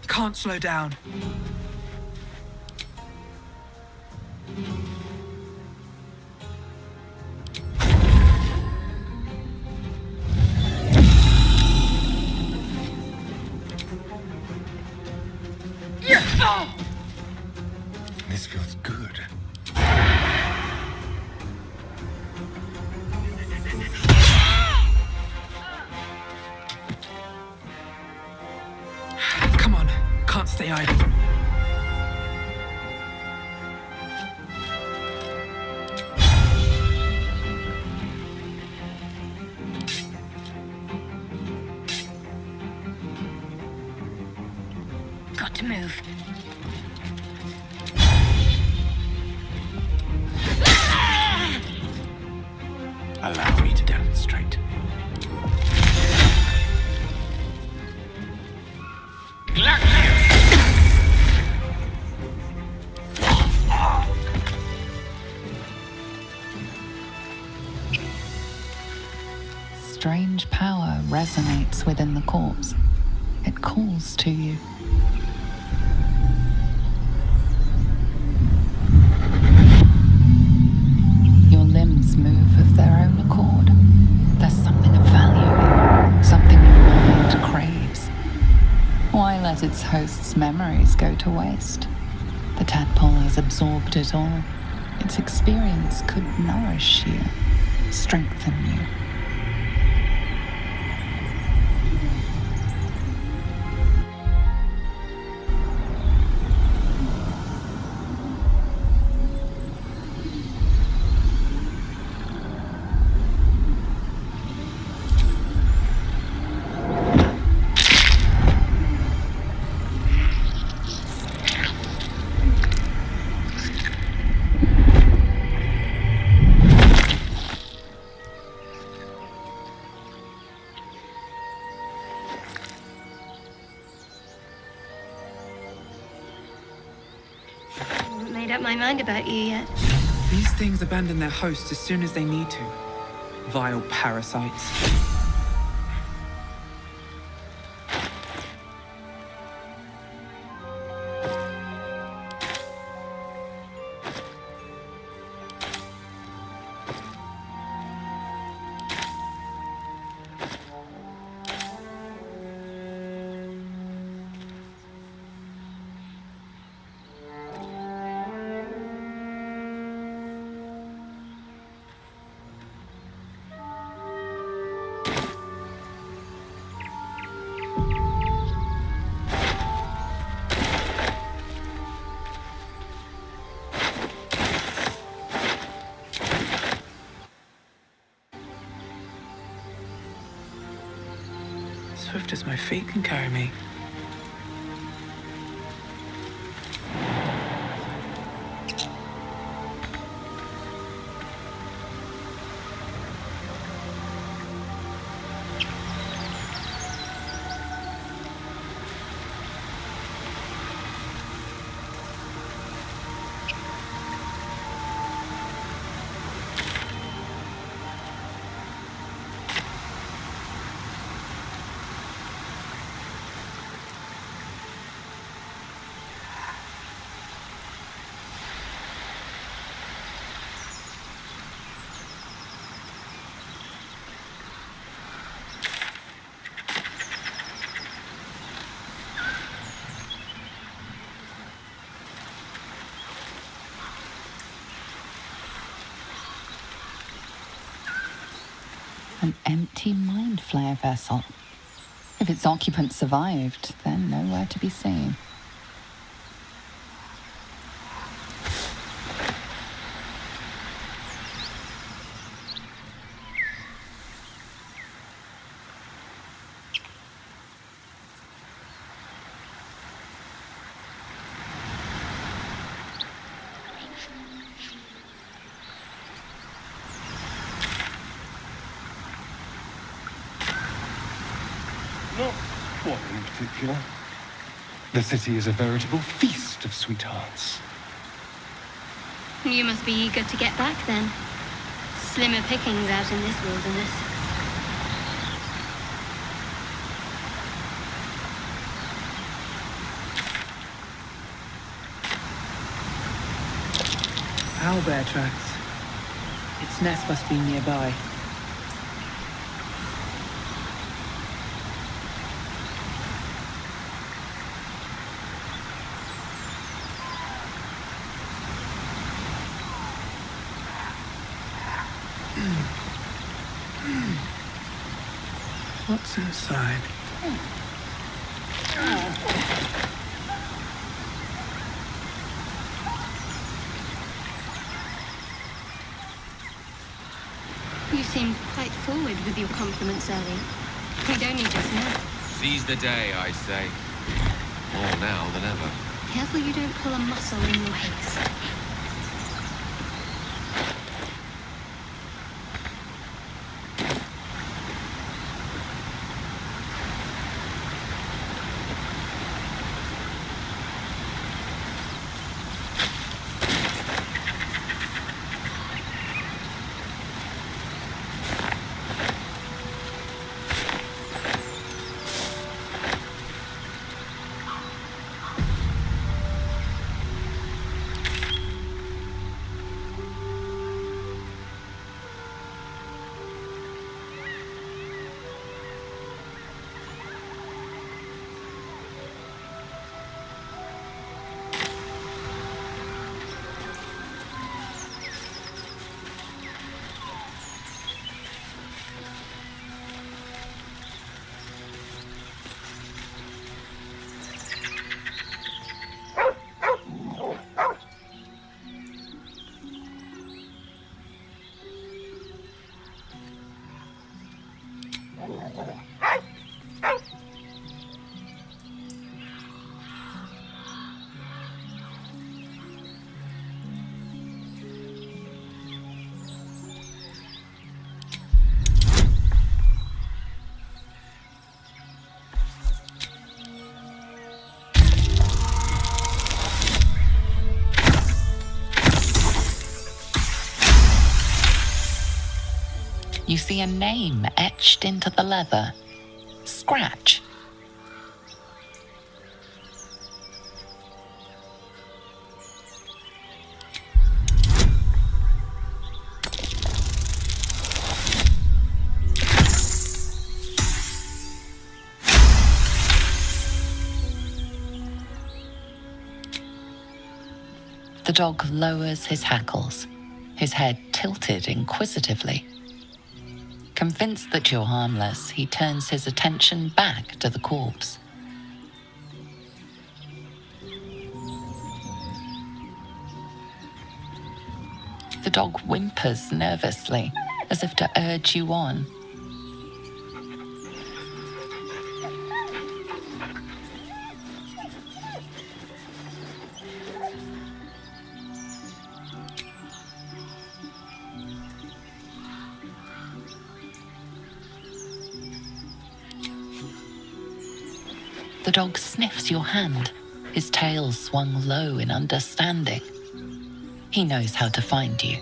Can't slow down. This feels good. Come on, can't stay idle. Got to move. Allow me to demonstrate. Strange power resonates within the corpse. It calls to you. Your limbs move of their own accord. There's something of value here, something your mind craves. Why let its host's memories go to waste? The tadpole has absorbed it all. Its experience could nourish you, strengthen you. Made up my mind about you yet. These things abandon their hosts as soon as they need to. Vile parasites. swift as my feet can carry me. An empty mind flare vessel. If its occupant survived, then nowhere to be seen. Not one in particular. The city is a veritable feast of sweethearts. You must be eager to get back then. Slimmer pickings out in this wilderness. Owlbear tracks. Its nest must be nearby. What's inside? You seemed quite forward with your compliments earlier. We'd only just met. Seize the day, I say. More now than ever. Careful you don't pull a muscle in your haste. You see a name etched into the leather. Scratch. The dog lowers his hackles, his head tilted inquisitively. Convinced that you're harmless, he turns his attention back to the corpse. The dog whimpers nervously, as if to urge you on. The dog sniffs your hand, his tail swung low in understanding. He knows how to find you.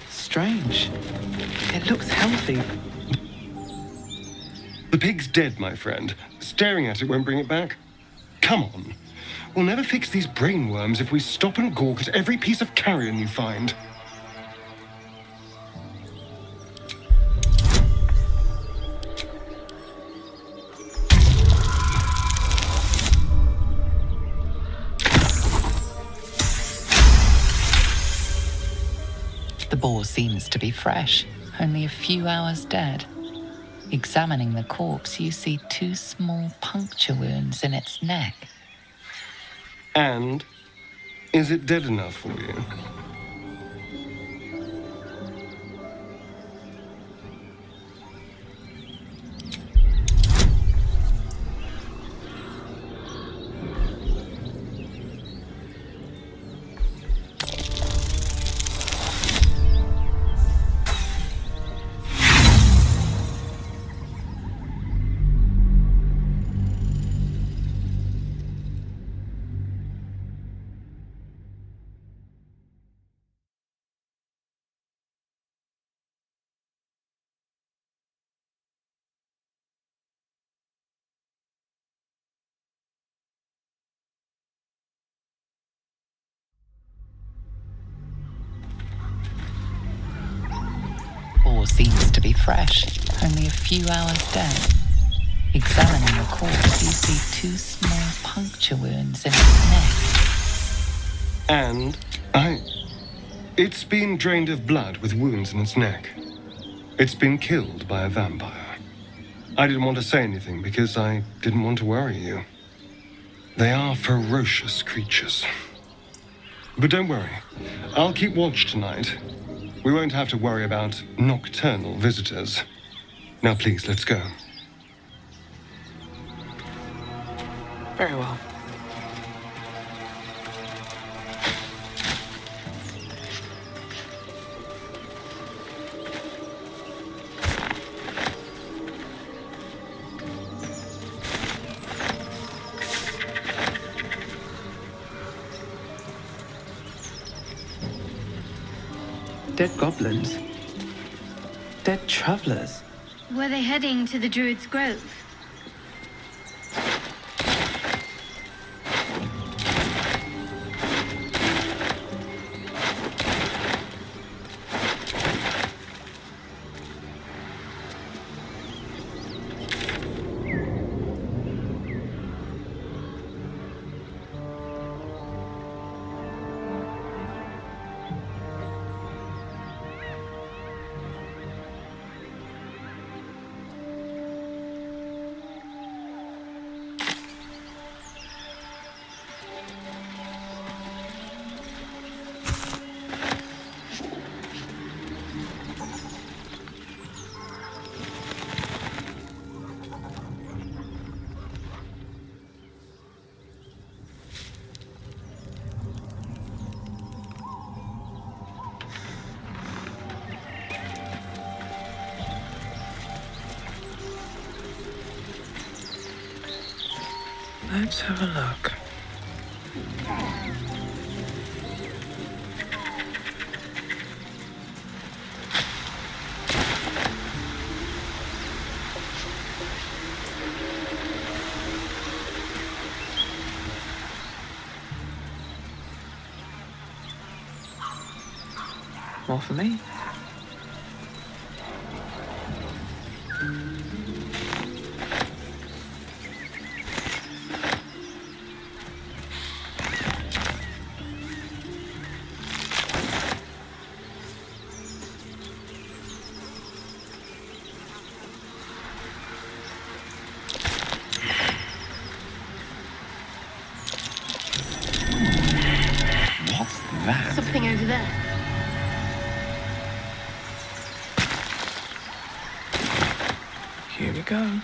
Strange. It looks healthy. The pig's dead, my friend. Staring at it won't bring it back. Come on. We'll never fix these brainworms if we stop and gawk at every piece of carrion you find. The boar seems to be fresh, only a few hours dead. Examining the corpse, you see 2 small puncture wounds in its neck. And is it dead enough for you? Boar seems to be fresh, only a few hours dead. Examining the corpse, you see 2 small puncture wounds in its neck. And it's been drained of blood with wounds in its neck. It's been killed by a vampire. I didn't want to say anything because I didn't want to worry you. They are ferocious creatures. But don't worry, I'll keep watch tonight. We won't have to worry about nocturnal visitors. Now please, let's go. Very well. Dead goblins. Dead travelers. Were they heading to the Druid's Grove? Let's have a look. More for me. Something over there. Here we go.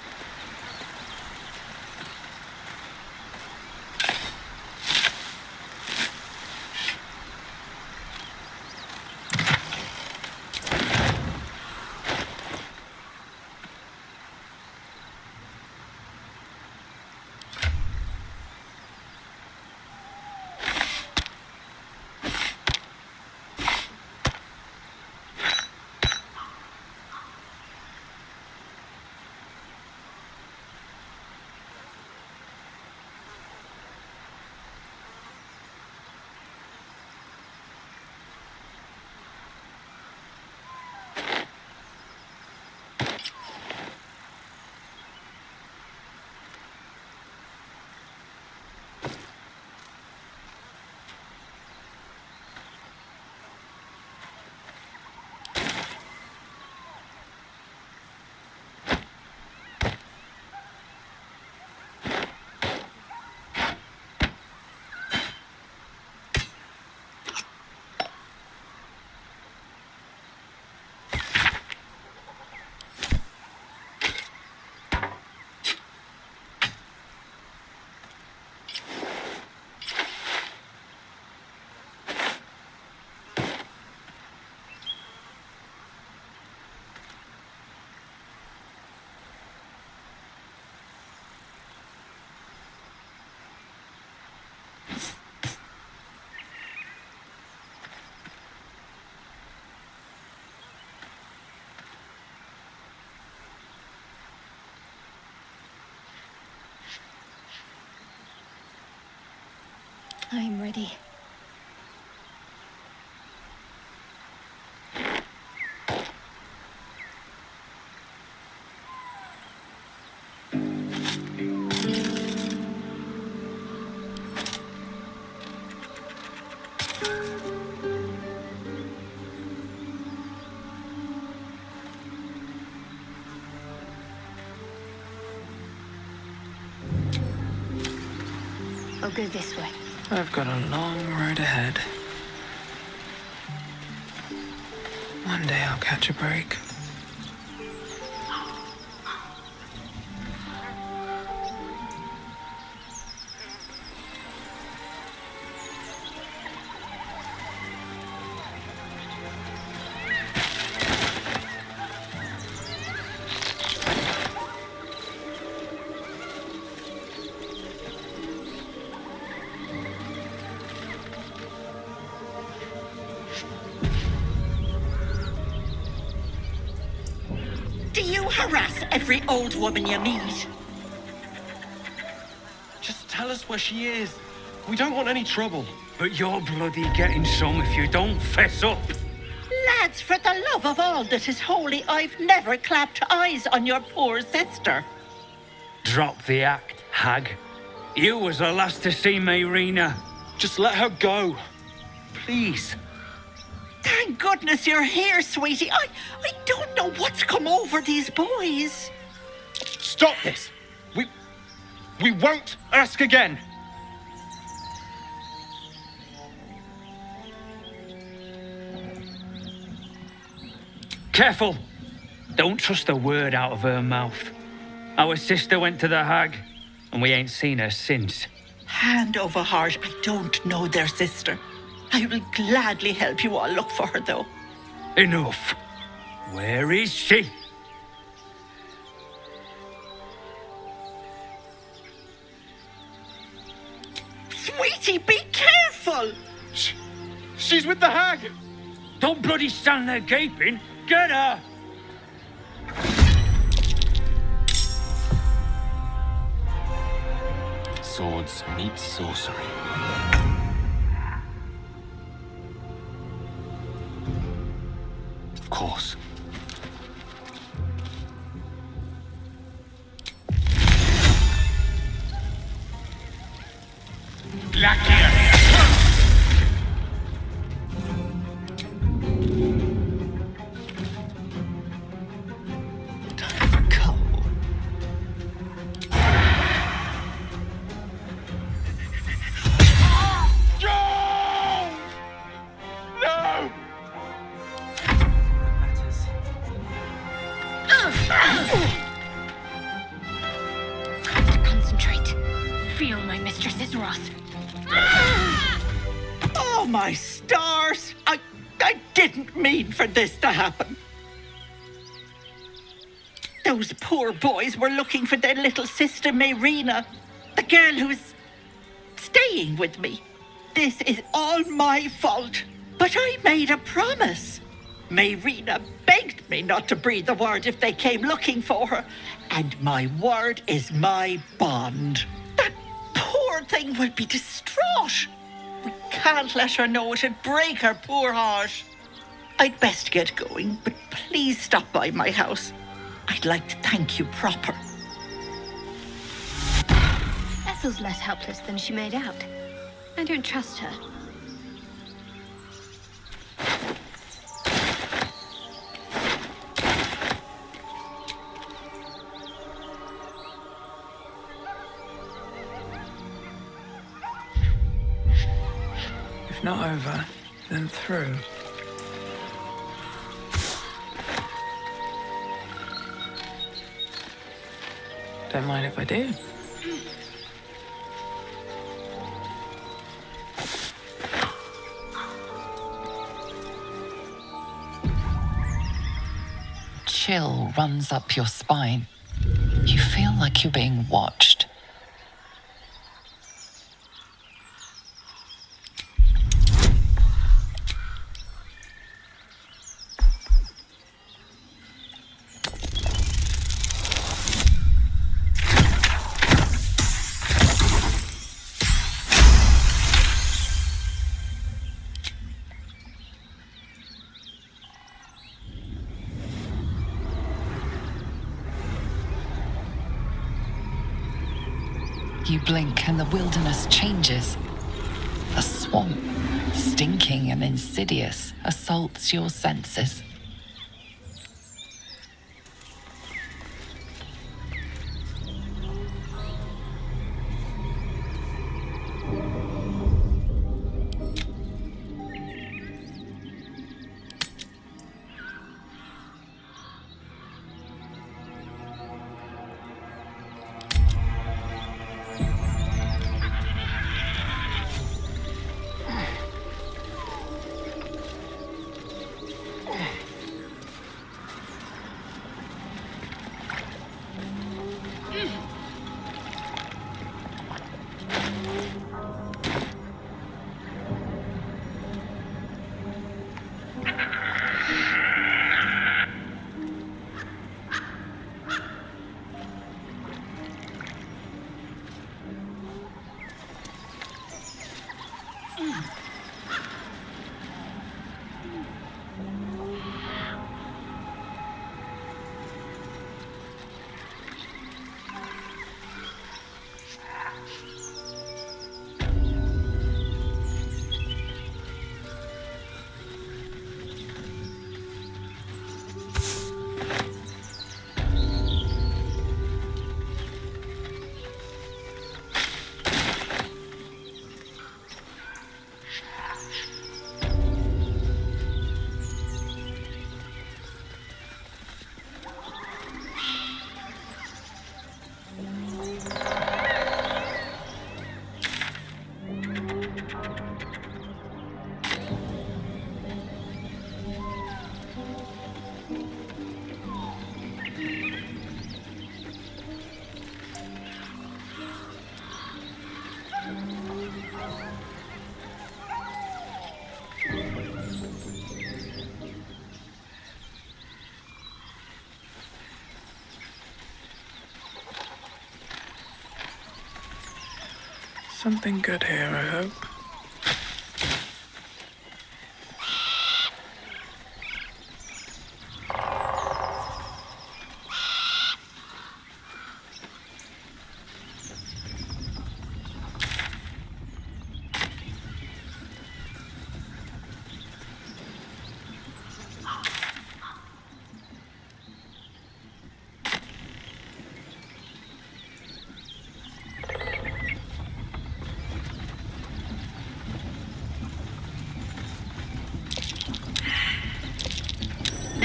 I'm ready. I'll go this way. I've got a long road ahead. One day I'll catch a break. Do you harass every old woman you meet? Just tell us where she is. We don't want any trouble. But you're bloody getting some if you don't fess up. Lads, for the love of all that is holy, I've never clapped eyes on your poor sister. Drop the act, hag. You was the last to see Mayrina. Just let her go. Please. Thank goodness you're here, sweetie. I don't know what's come over these boys. Stop this. We won't ask again. Careful. Don't trust a word out of her mouth. Our sister went to the hag, and we ain't seen her since. Hand over heart, I don't know their sister. I will gladly help you all look for her, though. Enough. Where is she? Sweetie, be careful! She's with the hag! Don't bloody stand there gaping. Get her! Swords meet sorcery. Of course. Concentrate. Feel my mistress's wrath. Oh, my stars! I didn't mean for this to happen. Those poor boys were looking for their little sister, Mayrina, the girl who is staying with me. This is all my fault, but I made a promise. Mayrina begged me not to breathe a word if they came looking for her, and my word is my bond. That poor thing will be distraught. We can't let her know, it'd break her poor heart. I'd best get going, but please stop by my house. I'd like to thank you proper. Ethel's less helpless than she made out. I don't trust her. If not over, then through. Don't mind if I do. Chill runs up your spine. You feel like you're being watched. You blink and the wilderness changes. A swamp, stinking and insidious, assaults your senses. Something good here, I hope.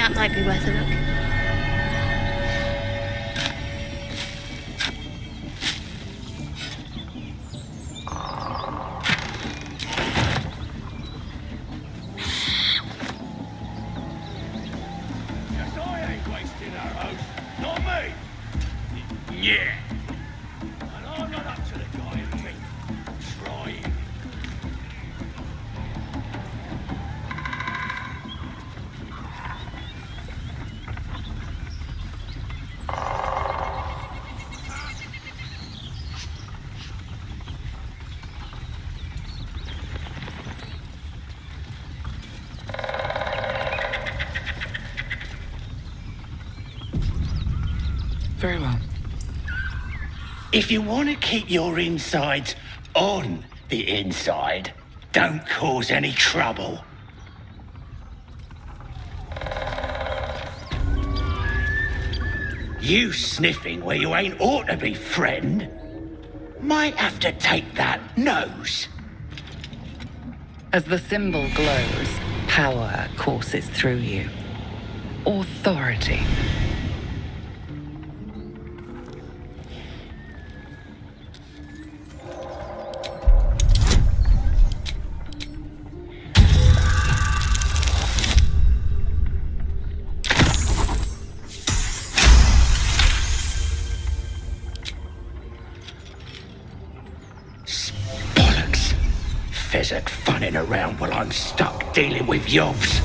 that might be worth a look. Yeah. And I'm not up to the guy who me trying. Very well. If you want to keep your insides on the inside, don't cause any trouble. You sniffing where you ain't ought to be, friend. Might have to take that nose. As the symbol glows, power courses through you. Authority. Pheasant funning around while I'm stuck dealing with yobs.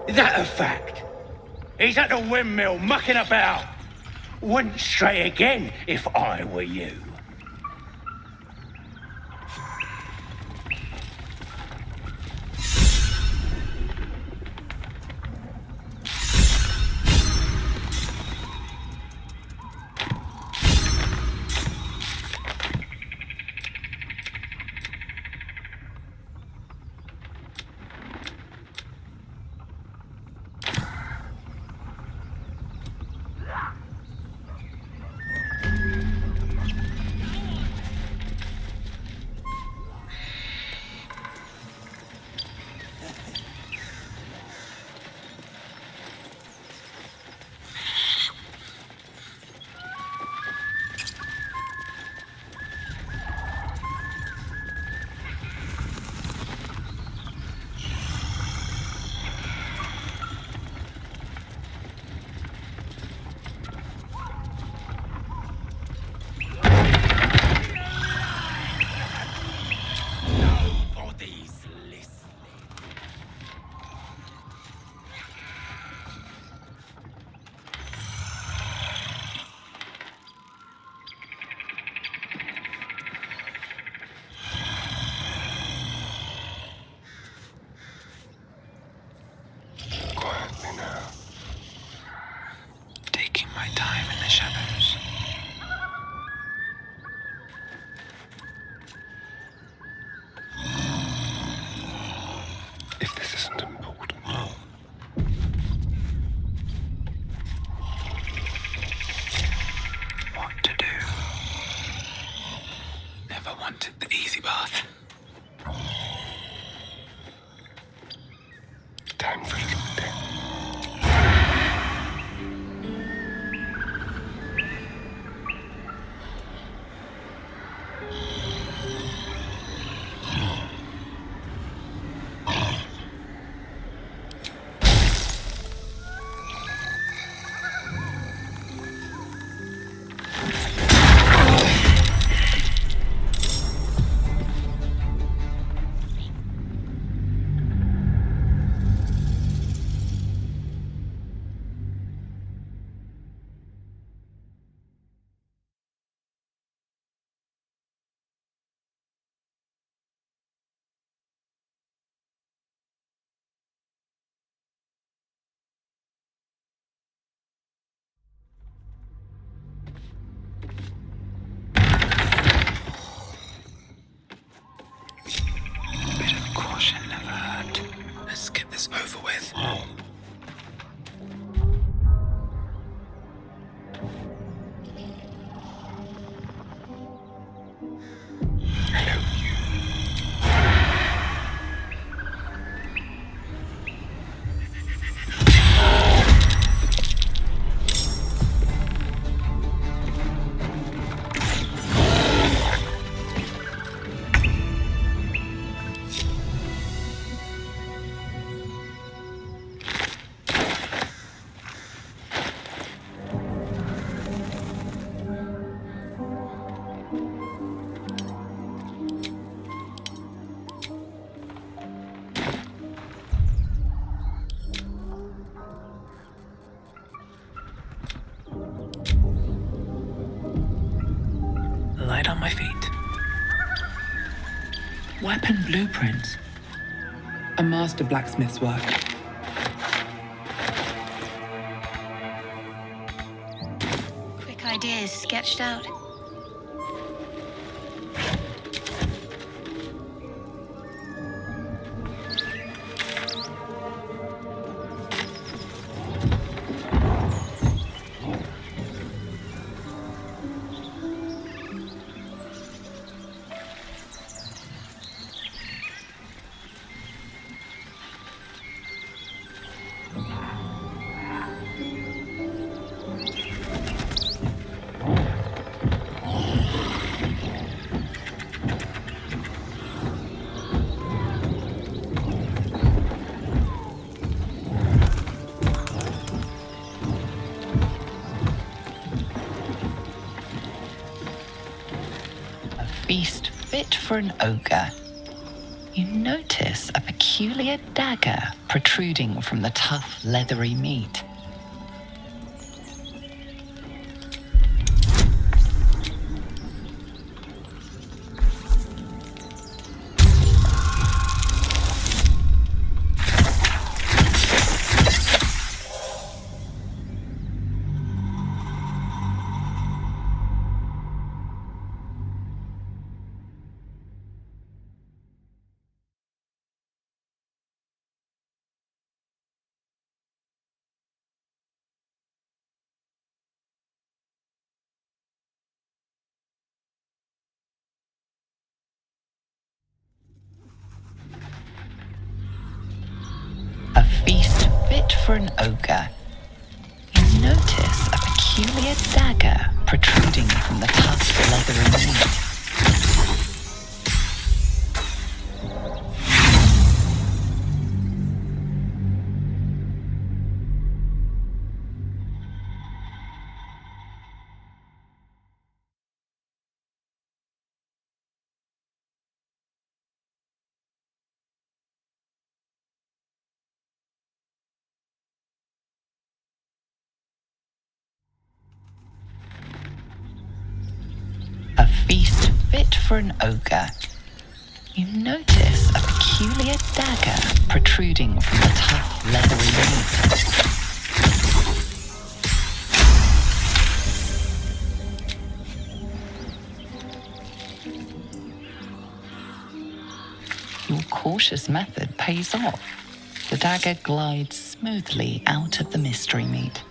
That a fact? He's at the windmill mucking about. Wouldn't stray again if I were you. Weapon blueprints. A master blacksmith's work. Quick ideas sketched out. Feast fit for an ogre. You notice a peculiar dagger protruding from the tough, leathery meat. A feast fit for an ogre. You notice a peculiar dagger protruding from the tough, leathery meat. A feast fit for an ogre. You notice a peculiar dagger protruding from the tough, leathery meat. Your cautious method pays off. The dagger glides smoothly out of the mystery meat.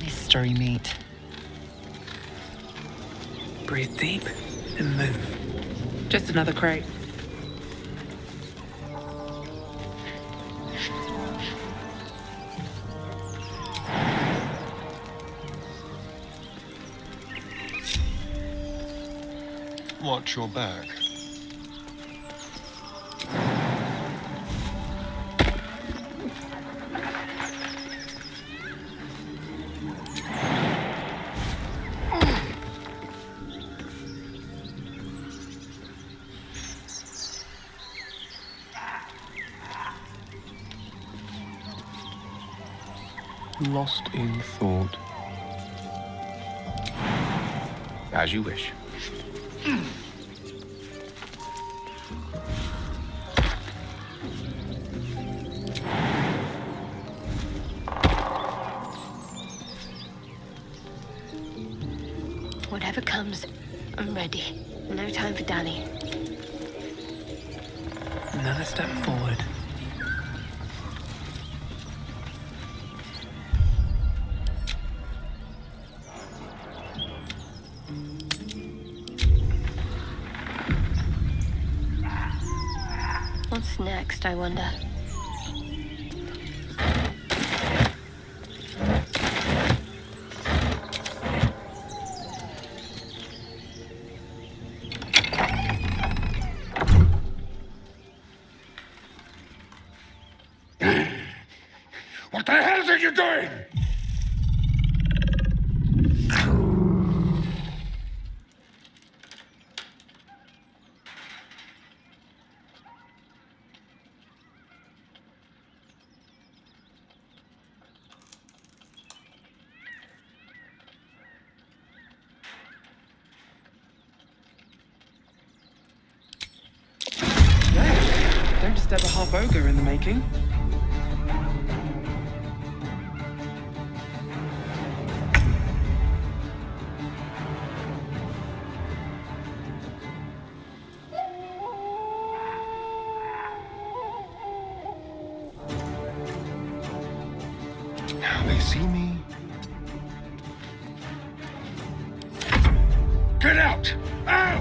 Mystery meat. Breathe deep and move. Just another crate. Watch your back. Lost in thought. As you wish. Whatever comes, I'm ready. No time for Danny. Another step forward. What's next, I wonder? What the hell are you doing? Don't disturb a half ogre in the making. Now they see me. Get out! Out!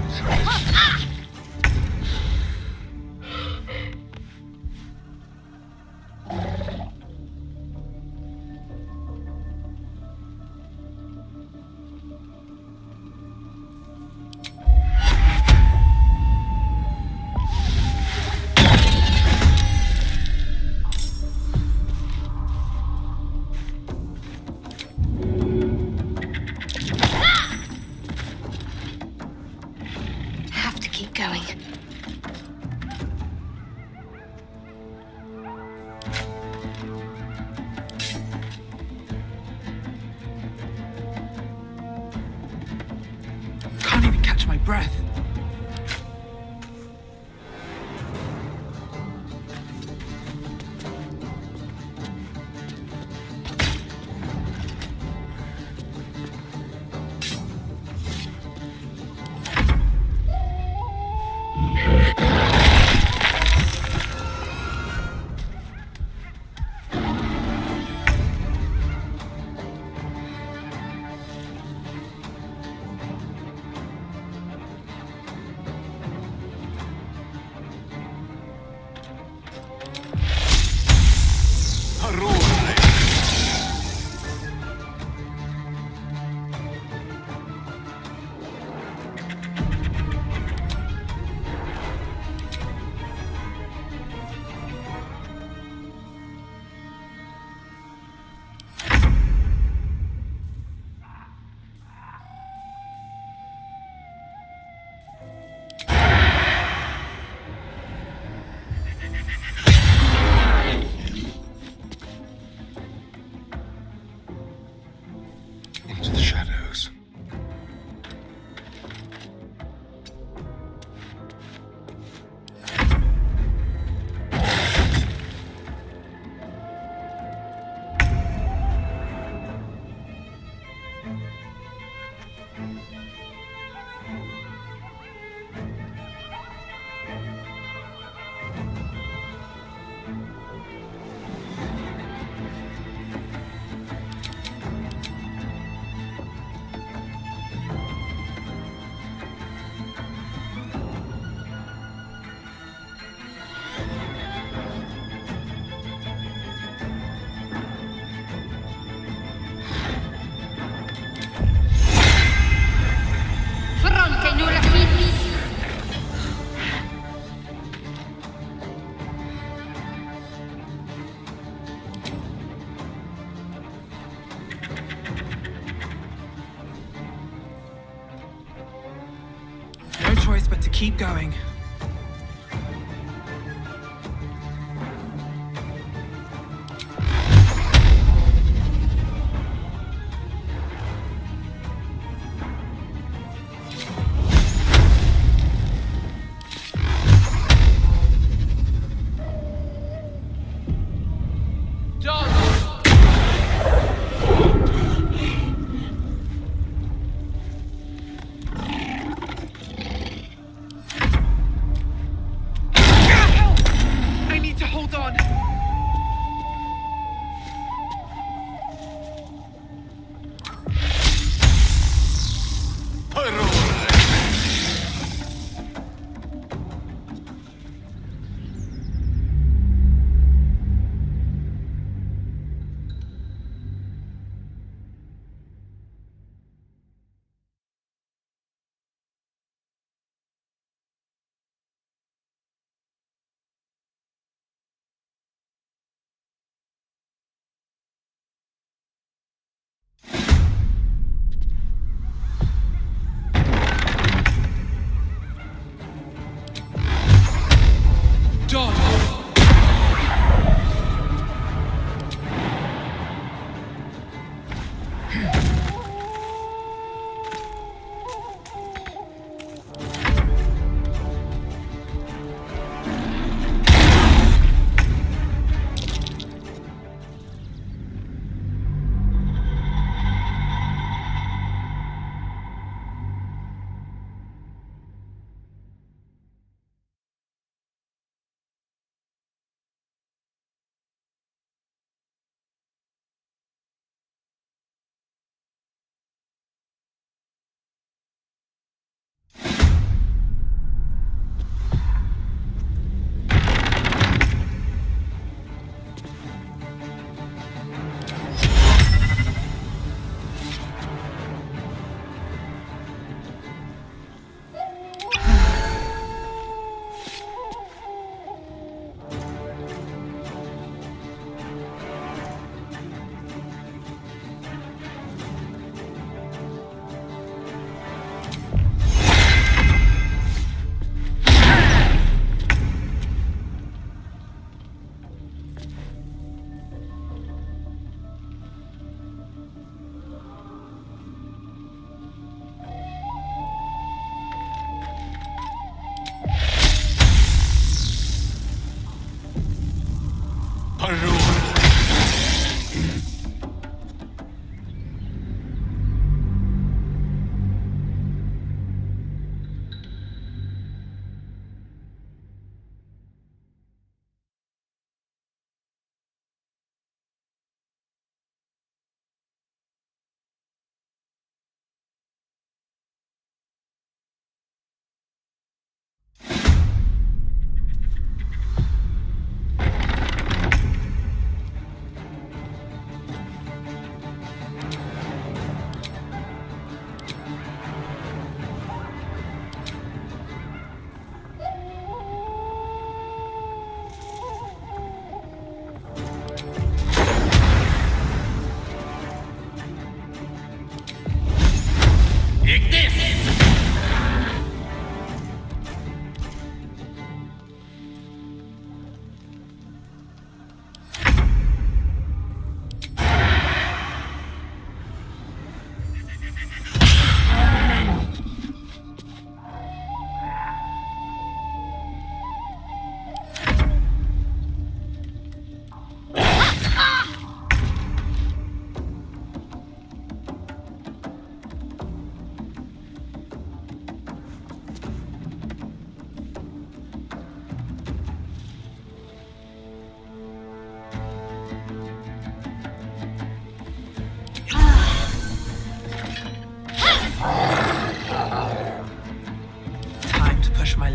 Have to keep going. Can't even catch my breath. Into the shadows. Fronte nulla finis. No choice but to keep going.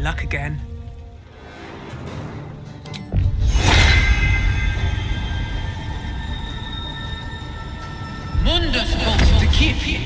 luck again. Munda's supposed to keep you.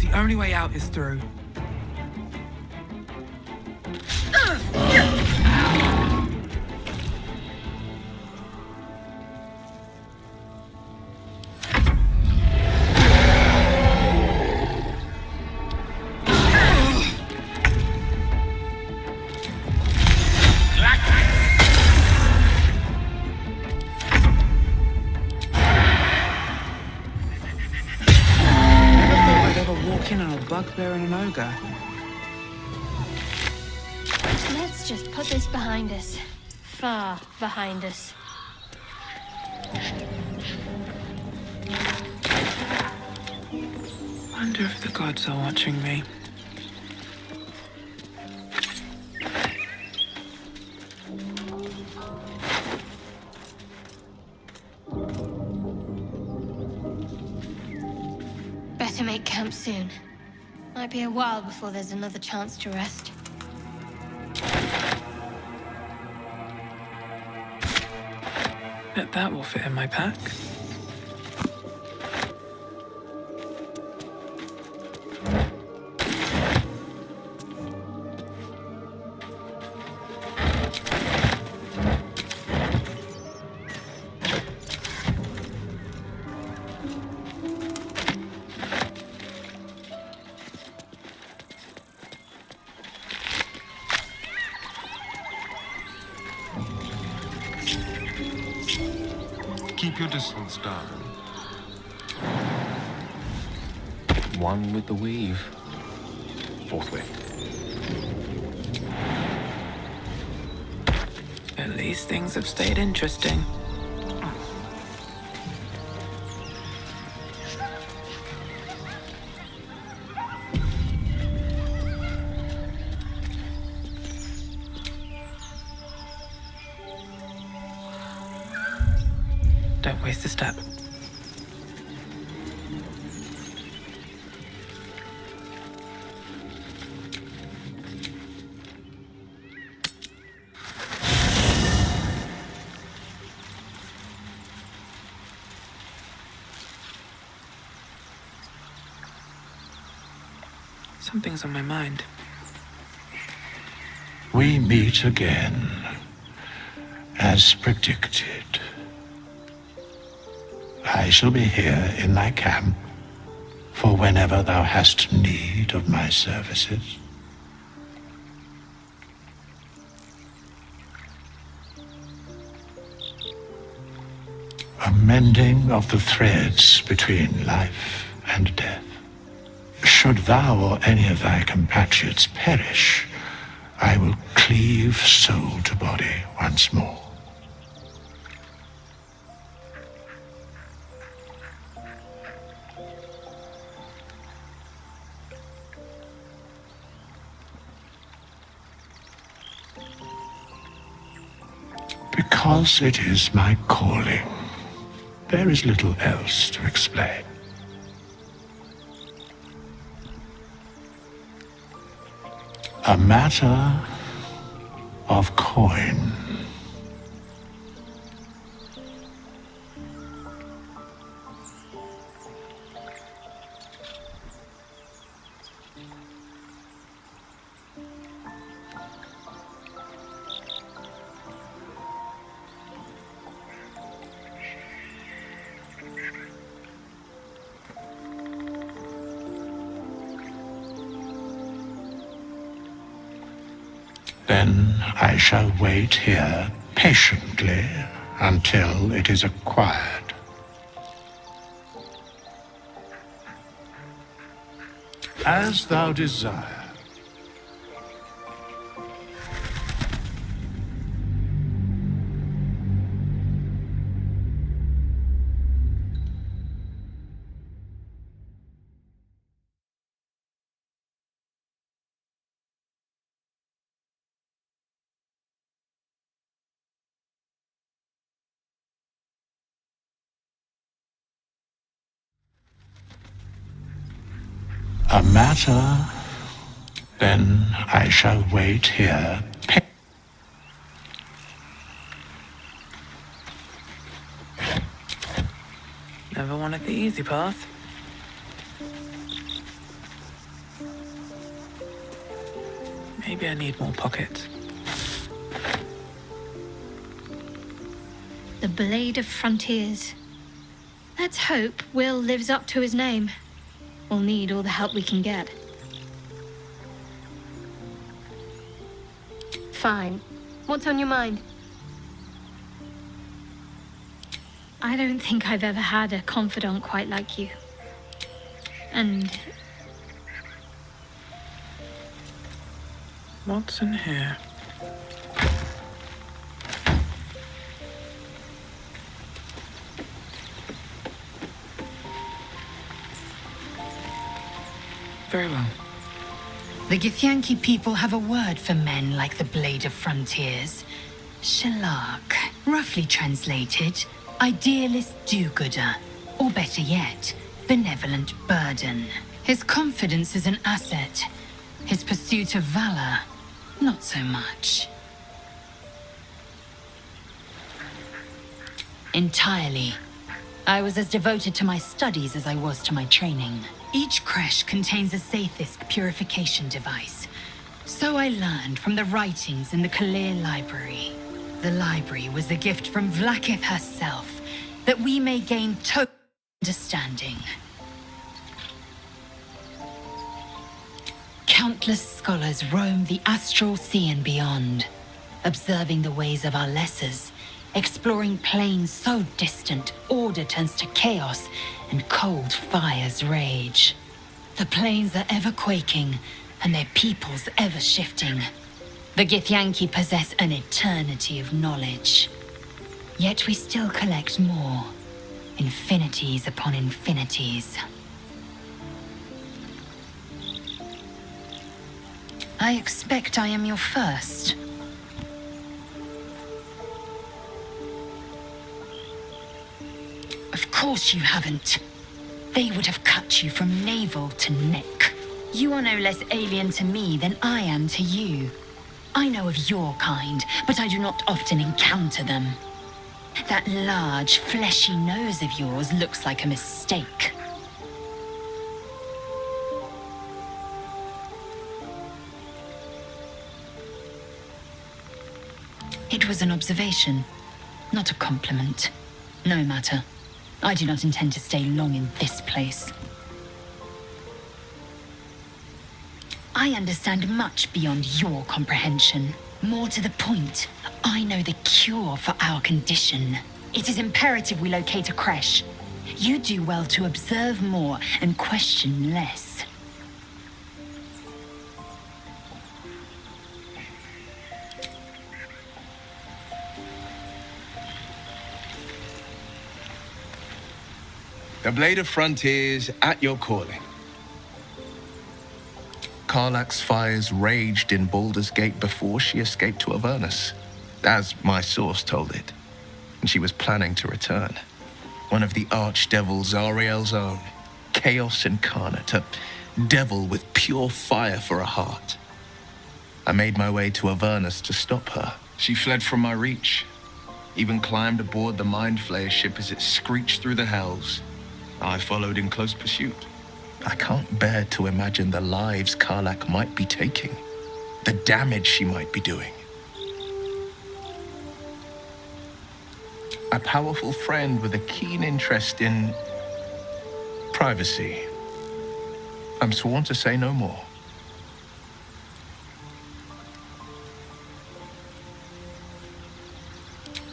The only way out is through. Bugbear and an ogre. Let's just put this behind us. Far behind us. Wonder if the gods are watching me. Better make camp soon. Might be a while before there's another chance to rest. Bet that will fit in my pack. Keep your distance down. One with the weave. Forthwith. At least things have stayed interesting. Don't waste a step. Something's on my mind. We meet again, as predicted. I shall be here in thy camp for whenever thou hast need of my services. A mending of the threads between life and death. Should thou or any of thy compatriots perish, I will cleave soul to body once more. Because it is my calling, there is little else to explain. A matter of coin. Then I shall wait here patiently until it is acquired. As thou desire. A matter, then I shall wait here. Never wanted the easy path. Maybe I need more pockets. The Blade of Frontiers. Let's hope Will lives up to his name. We'll need all the help we can get. Fine. What's on your mind? I don't think I've ever had a confidant quite like you. And what's in here? Very well. The Githyanki people have a word for men like the Blade of Frontiers. Shalak, roughly translated, idealist do-gooder, or better yet, benevolent burden. His confidence is an asset. His pursuit of valor, not so much. Entirely. I was as devoted to my studies as I was to my training. Each creche contains a Zaithisk purification device. So I learned from the writings in the Kalir library. The library was a gift from Vlakith herself, that we may gain total understanding. Countless scholars roam the astral sea and beyond, observing the ways of our lessers, exploring planes so distant order turns to chaos and cold fires rage. The planes are ever quaking, and their peoples ever shifting. The Githyanki possess an eternity of knowledge. Yet we still collect more, infinities upon infinities. I expect I am your first. Of course you haven't. They would have cut you from navel to neck. You are no less alien to me than I am to you. I know of your kind, but I do not often encounter them. That large, fleshy nose of yours looks like a mistake. It was an observation, not a compliment. No matter. I do not intend to stay long in this place. I understand much beyond your comprehension. More to the point, I know the cure for our condition. It is imperative we locate a creche. You do well to observe more and question less. The Blade of Frontiers at your calling. Karlach's fires raged in Baldur's Gate before she escaped to Avernus, as my source told it, and she was planning to return. One of the archdevils Zariel's own, chaos incarnate, a devil with pure fire for a heart. I made my way to Avernus to stop her. She fled from my reach, even climbed aboard the Mind Flayer ship as it screeched through the hells. I followed in close pursuit. I can't bear to imagine the lives Karlach might be taking, the damage she might be doing. A powerful friend with a keen interest in privacy. I'm sworn to say no more.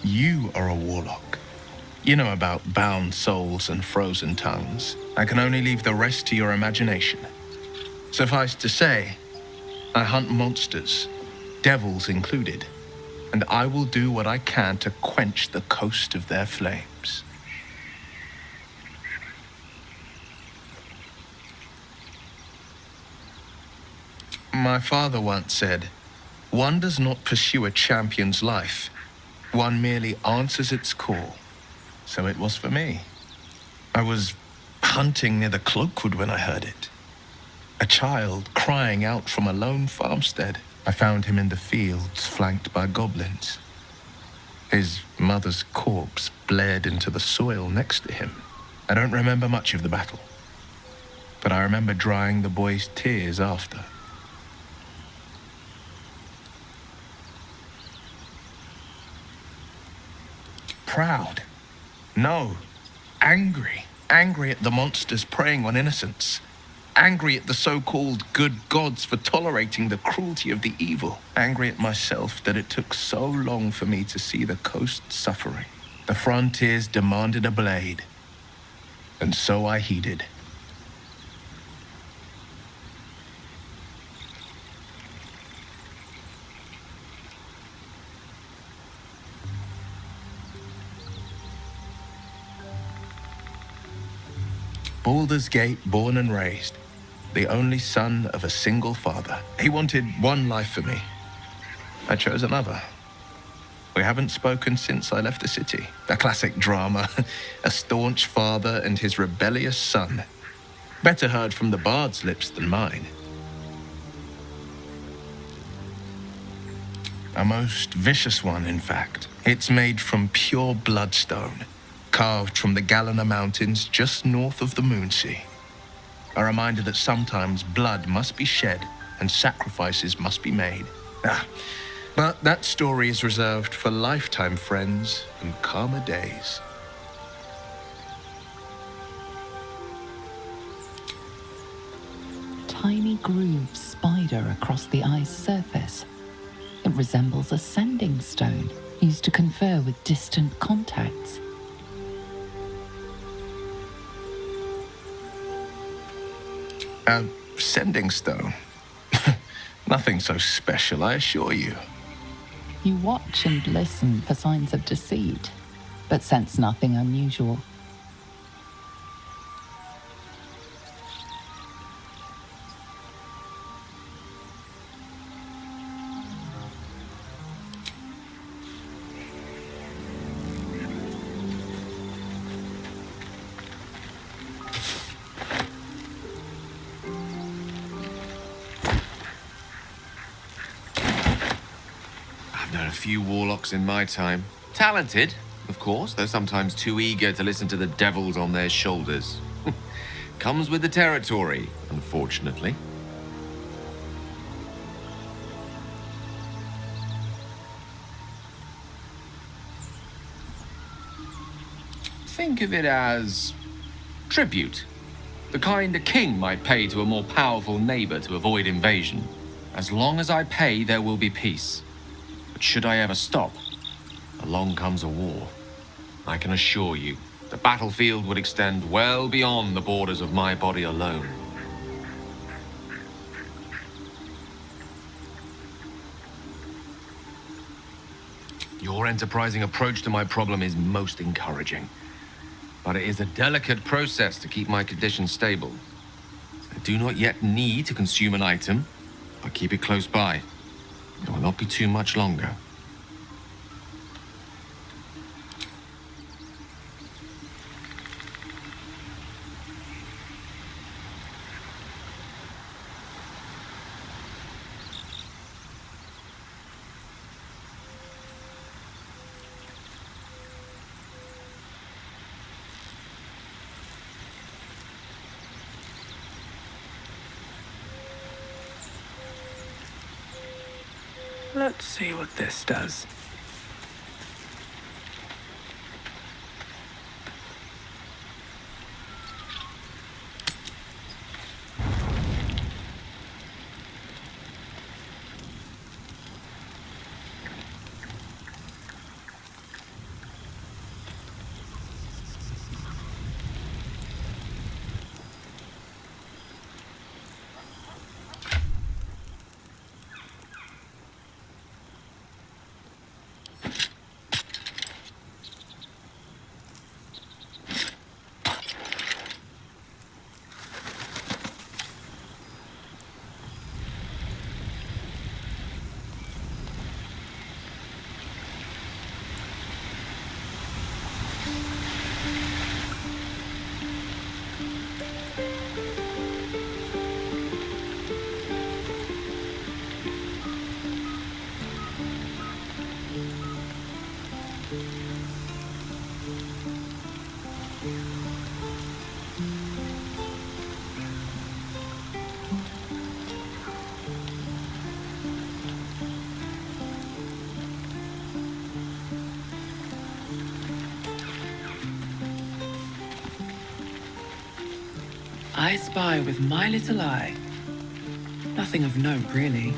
You are a warlock. You know about bound souls and frozen tongues. I can only leave the rest to your imagination. Suffice to say, I hunt monsters, devils included, and I will do what I can to quench the coast of their flames. My father once said, "One does not pursue a champion's life. One merely answers its call." So it was for me. I was hunting near the Cloakwood when I heard it. A child crying out from a lone farmstead. I found him in the fields, flanked by goblins. His mother's corpse bled into the soil next to him. I don't remember much of the battle, but I remember drying the boy's tears after. Proud? No. Angry. Angry at the monsters preying on innocents. Angry at the so-called good gods for tolerating the cruelty of the evil. Angry at myself that it took so long for me to see the coast suffering. The frontiers demanded a blade, and so I heeded. Baldur's Gate, born and raised, the only son of a single father. He wanted one life for me. I chose another. We haven't spoken since I left the city. A classic drama, a staunch father and his rebellious son. Better heard from the bard's lips than mine. A most vicious one, in fact. It's made from pure bloodstone, carved from the Galena Mountains just north of the Moonsea. A reminder that sometimes blood must be shed and sacrifices must be made. But that story is reserved for lifetime friends and calmer days. Tiny grooves spider across the eye's surface. It resembles a sending stone used to confer with distant contacts. A sending stone? Nothing so special, I assure you. You watch and listen for signs of deceit, but sense nothing unusual. Few warlocks in my time. Talented, of course, though sometimes too eager to listen to the devils on their shoulders. Comes with the territory, unfortunately. Think of it as tribute. The kind a king might pay to a more powerful neighbor to avoid invasion. As long as I pay, there will be peace. But should I ever stop, along comes a war. I can assure you, the battlefield would extend well beyond the borders of my body alone. Your enterprising approach to my problem is most encouraging. But it is a delicate process to keep my condition stable. I do not yet need to consume an item, but keep it close by. It will not be too much longer. Let's see what this does. I spy with my little eye. Nothing of note, really.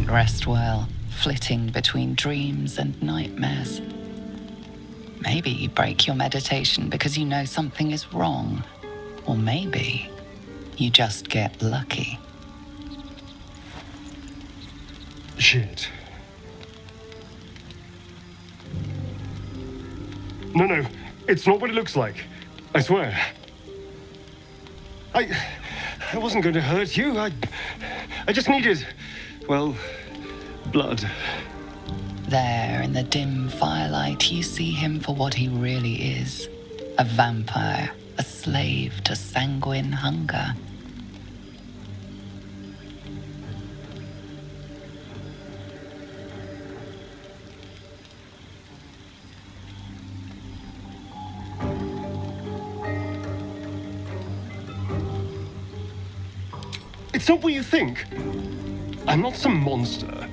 Rest well, flitting between dreams and nightmares. Maybe you break your meditation because you know something is wrong. Or maybe you just get lucky. Shit. No, it's not what it looks like. I swear. I wasn't going to hurt you. I just needed, well, blood. There, in the dim firelight, you see him for what he really is. A vampire, a slave to sanguine hunger. It's not what you think. I'm not some monster.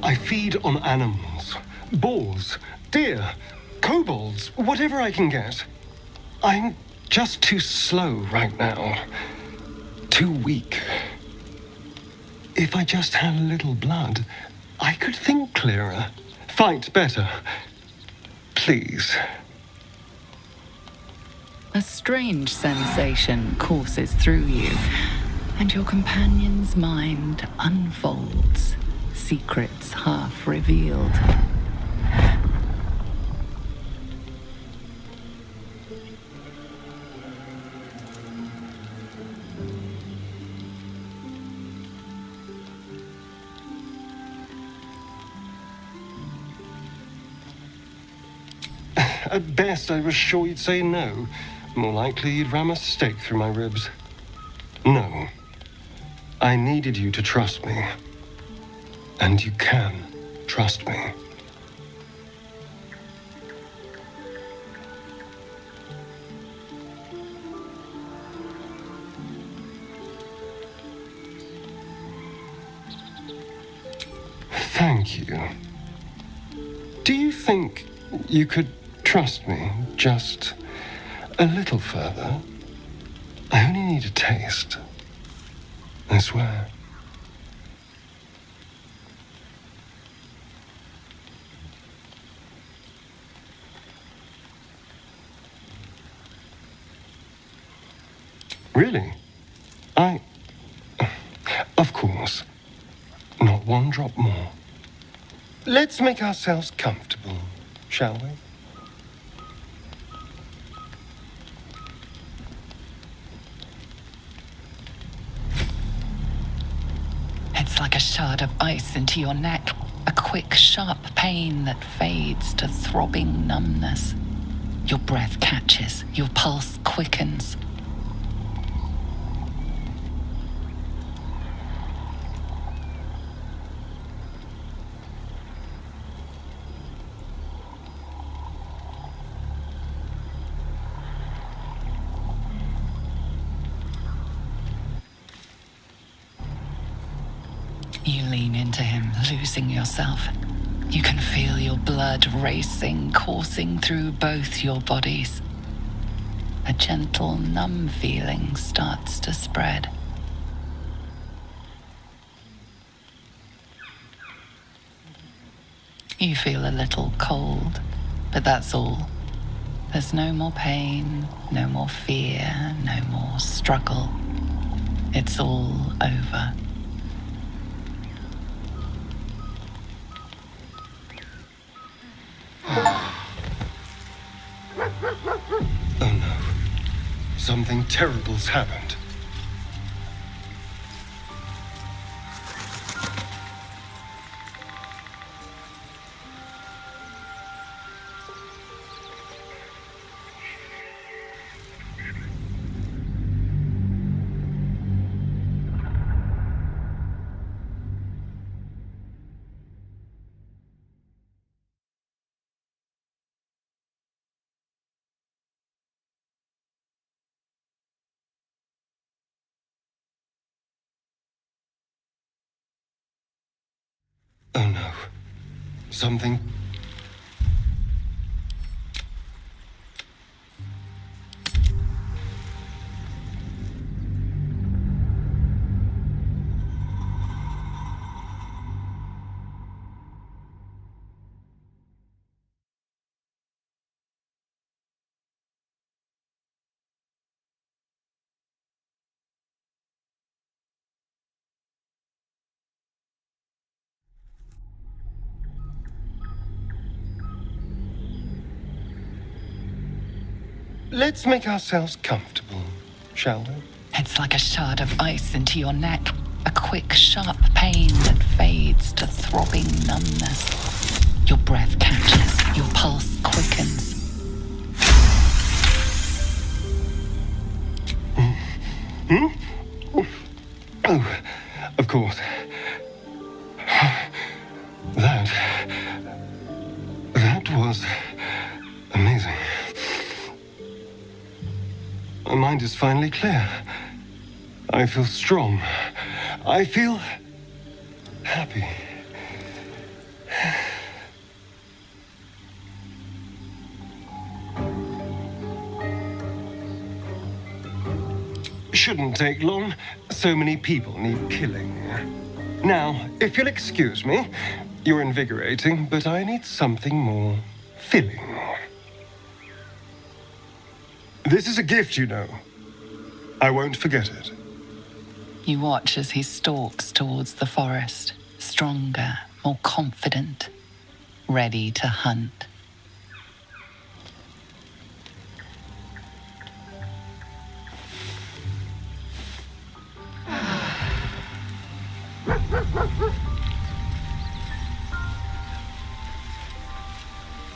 I feed on animals. Boars, deer, kobolds, whatever I can get. I'm just too slow right now. Too weak. If I just had a little blood, I could think clearer, fight better. Please. A strange sensation courses through you, and your companion's mind unfolds, secrets half revealed. At best, I was sure you'd say no. More likely, you'd ram a stake through my ribs. No. I needed you to trust me. And you can trust me. Thank you. Do you think you could trust me just a little further? I only need a taste. I swear. Really? Of course. Not one drop more. Let's make ourselves comfortable, shall we? It's like a shard of ice into your neck, a quick, sharp pain that fades to throbbing numbness. Your breath catches, your pulse quickens. You lean into him, losing yourself. You can feel your blood racing, coursing through both your bodies. A gentle, numb feeling starts to spread. You feel a little cold, but that's all. There's no more pain, no more fear, no more struggle. It's all over. Oh no. Something terrible's happened. Oh no. Something... Let's make ourselves comfortable, shall we? It's like a shard of ice into your neck, a quick, sharp pain that fades to throbbing numbness. Your breath catches, your pulse quickens. Oh, of course. That was amazing. My mind is finally clear. I feel strong. I feel happy. Shouldn't take long. So many people need killing. Now, if you'll excuse me, you're invigorating, but I need something more filling. This is a gift, you know. I won't forget it. You watch as he stalks towards the forest, stronger, more confident, ready to hunt.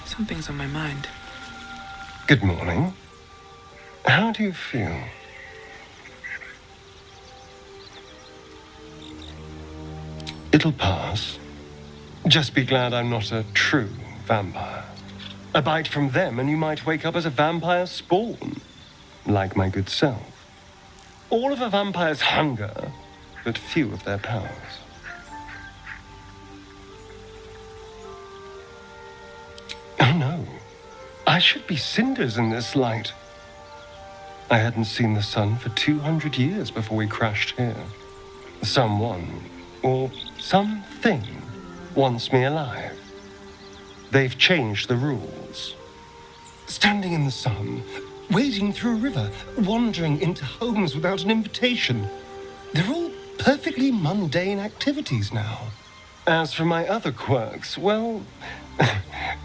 Something's on my mind. Good morning. How do you feel? It'll pass. Just be glad I'm not a true vampire. A bite from them and you might wake up as a vampire spawn, like my good self. All of a vampire's hunger, but few of their powers. Oh no, I should be cinders in this light. I hadn't seen the sun for 200 years before we crashed here. Someone, or something, wants me alive. They've changed the rules. Standing in the sun, wading through a river, wandering into homes without an invitation. They're all perfectly mundane activities now. As for my other quirks, well,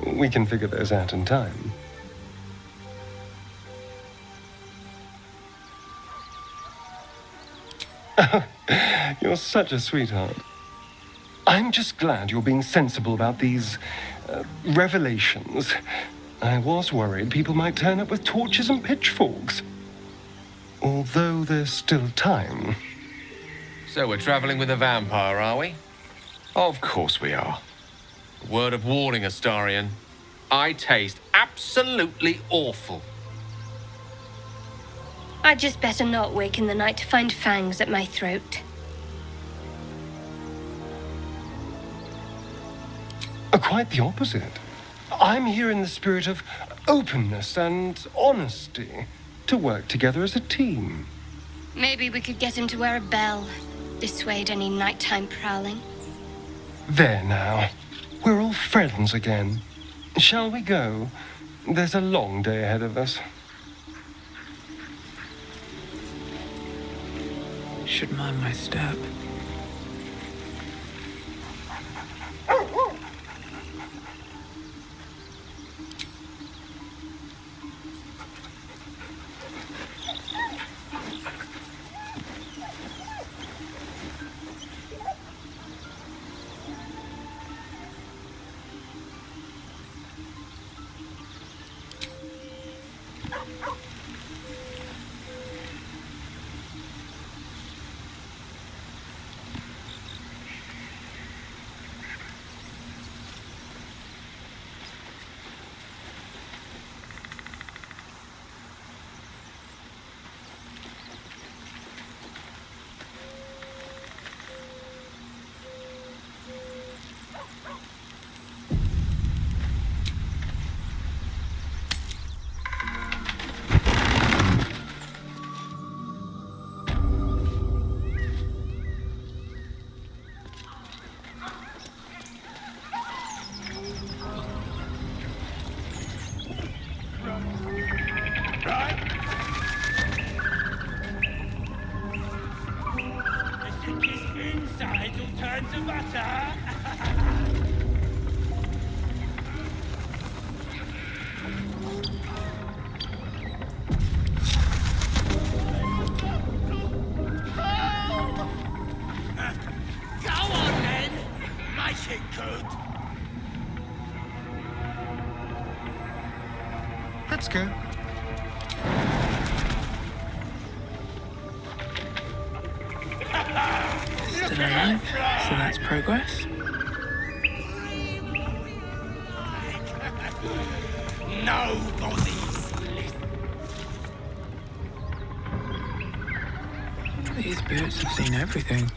we can figure those out in time. You're such a sweetheart. I'm just glad you're being sensible about these revelations. I was worried people might turn up with torches and pitchforks. Although there's still time. So we're traveling with a vampire, are we? Of course we are. Word of warning, Astarion. I taste absolutely awful. I'd just better not wake in the night to find fangs at my throat. Quite the opposite. I'm here in the spirit of openness and honesty to work together as a team. Maybe we could get him to wear a bell. Dissuade any nighttime prowling. There now. We're all friends again. Shall we go? There's a long day ahead of us. Should mind my step. Let's go. Still alive, so that's progress. These spirits have seen everything.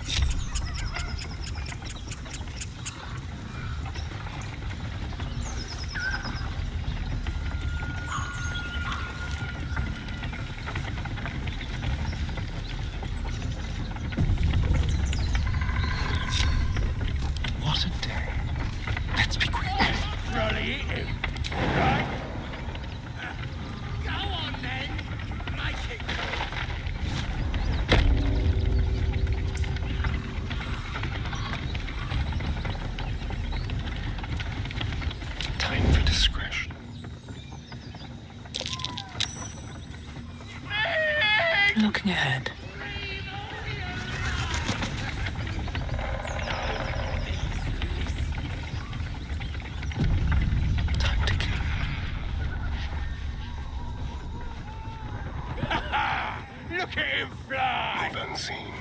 What a day. Let's be quick. Really eat him, right? Go on then. Make it Time for discretion. Looking ahead. Look at him fly! Leave unseen.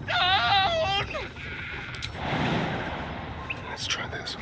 Down! Let's try this.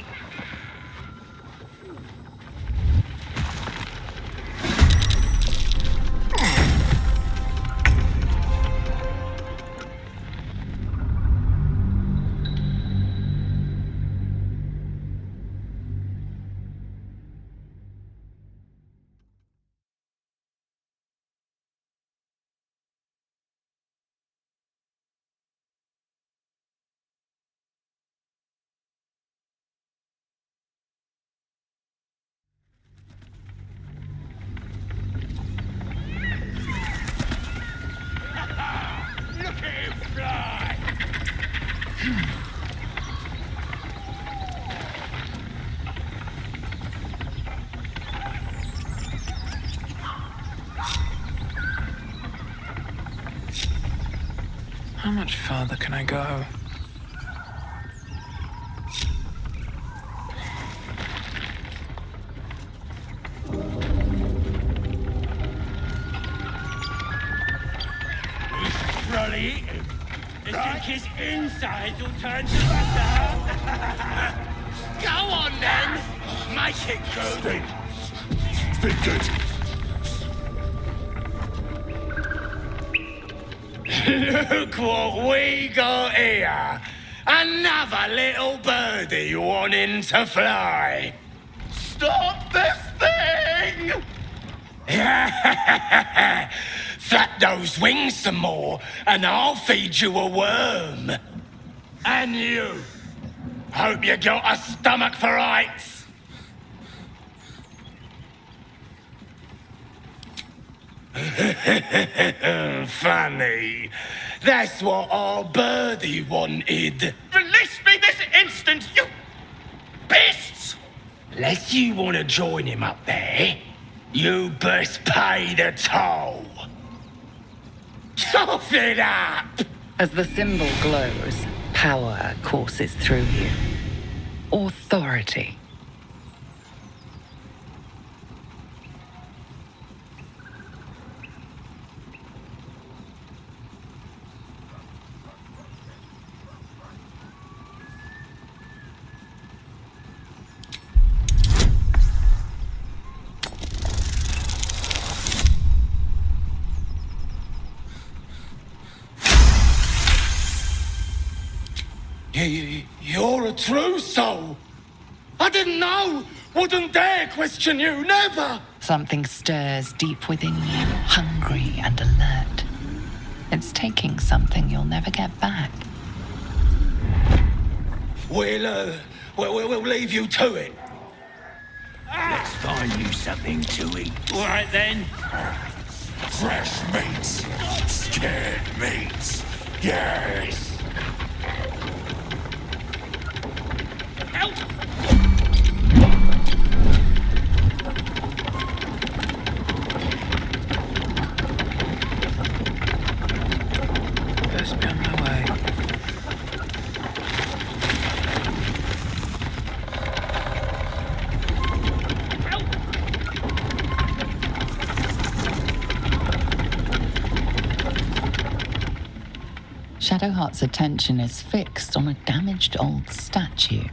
Look at him fly! How much farther can I go? Really eat him. You think his insides will turn to butter? Go on then! Make it good! Stay good. Look what we got here! Another little birdie wanting to fly! Stop this thing! Flap those wings some more, and I'll feed you a worm. And you! Hope you got a stomach for heights! Funny. That's what our birdie wanted. Release me this instant, you beasts! Unless you want to join him up there, you best pay the toll. Cough it up! As the symbol glows, power courses through you. Authority. You're a true soul. I didn't know. Wouldn't dare question you, never. Something stirs deep within you, hungry and alert. It's taking something you'll never get back. We'll leave you to it. Let's find you something to eat. All right then. Fresh meats. Scared meats. Yes. Best be on my way. Shadowheart's attention is fixed on a damaged old statue.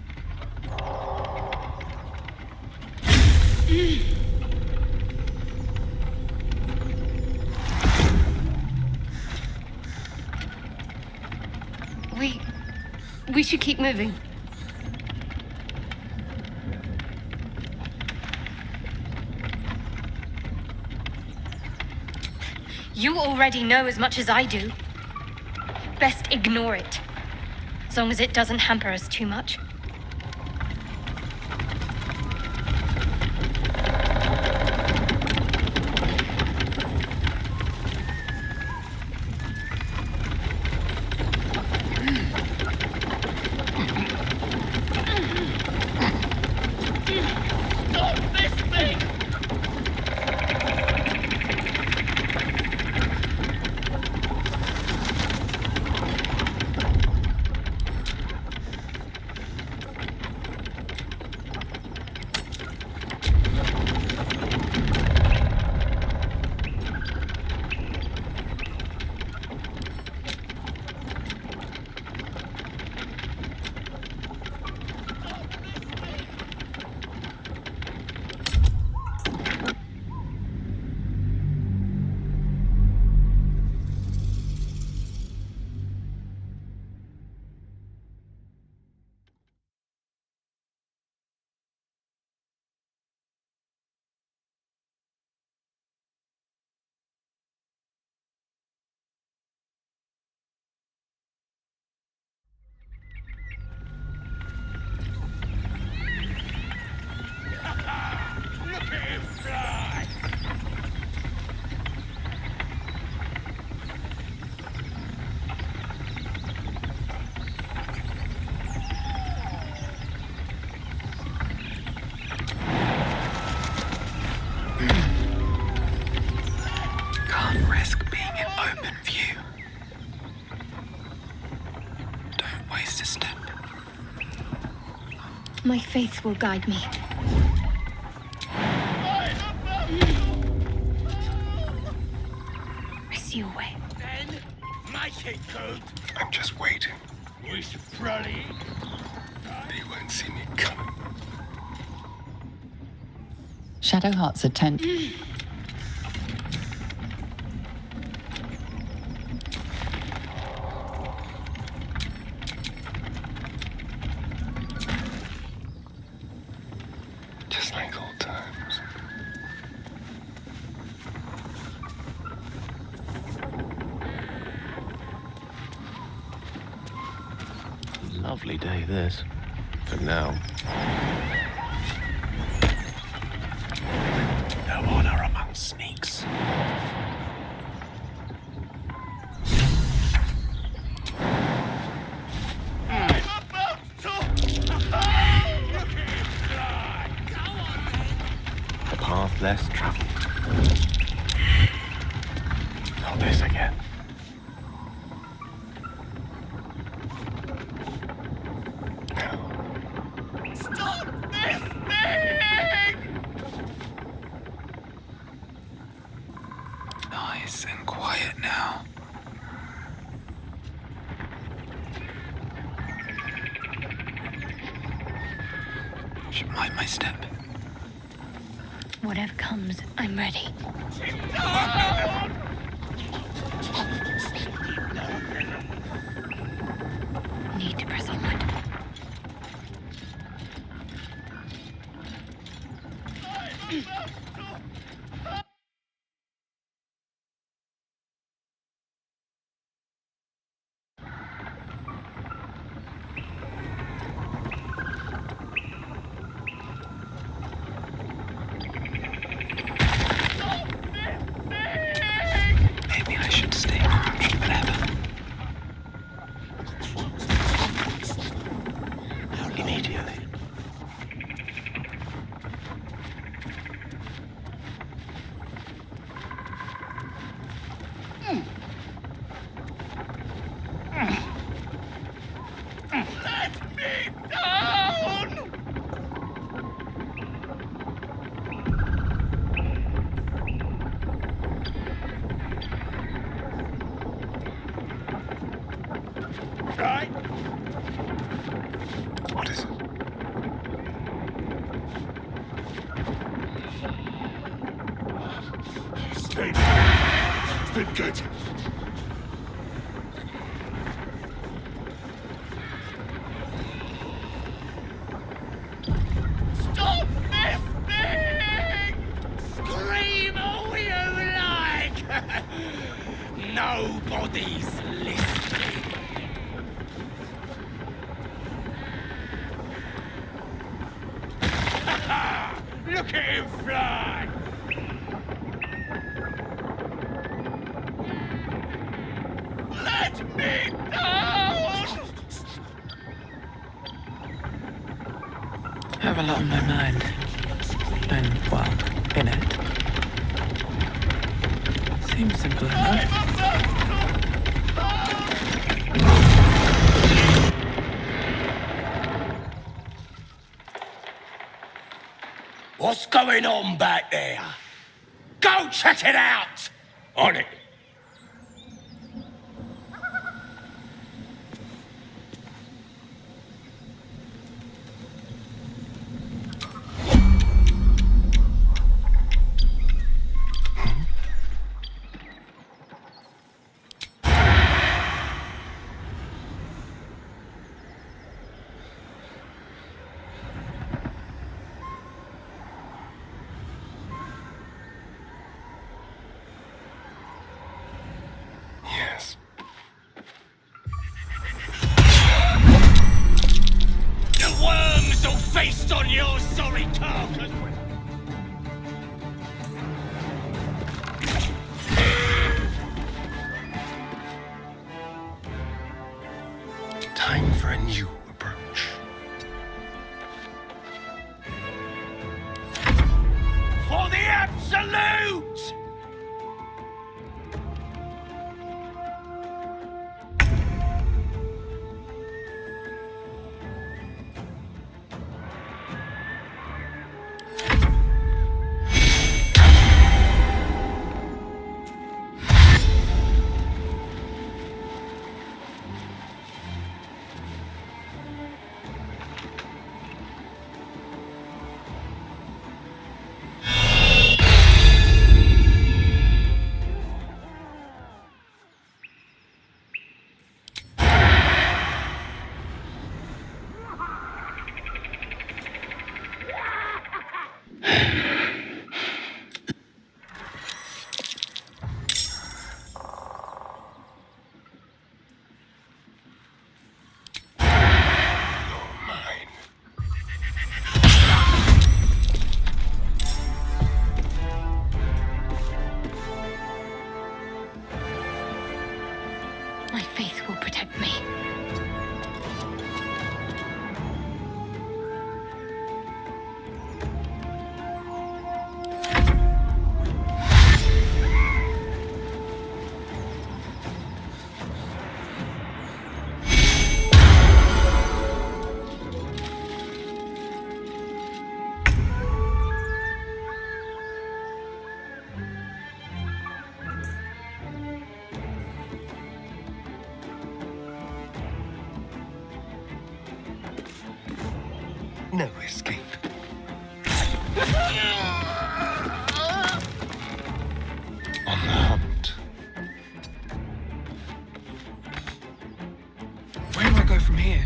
We should keep moving. You already know as much as I do. Best ignore it. As long as it doesn't hamper us too much. Can't risk being in open view. Don't waste a step. My faith will guide me. I see a way. I'm just waiting. We should probably. He won't see me coming. Shadowheart's attention. Just like old times. Lovely day, this. For now. No honor among sneaks. The path less traveled. Not this again. Nice and quiet now. Should mind my step. Whatever comes, I'm ready. Need to press onward. Maybe I should stay crouched forever. Immediately. Right? What is it? Stay down. It's been good. have a lot on my mind. And, well, in it. Seems simple enough. What's going on back there? Go check it out! On it. Yes. The worms will feast on your sorry carcass. Time for a new approach. For the absolute! My faith will protect me. No escape. On the hunt. Where do I go from here?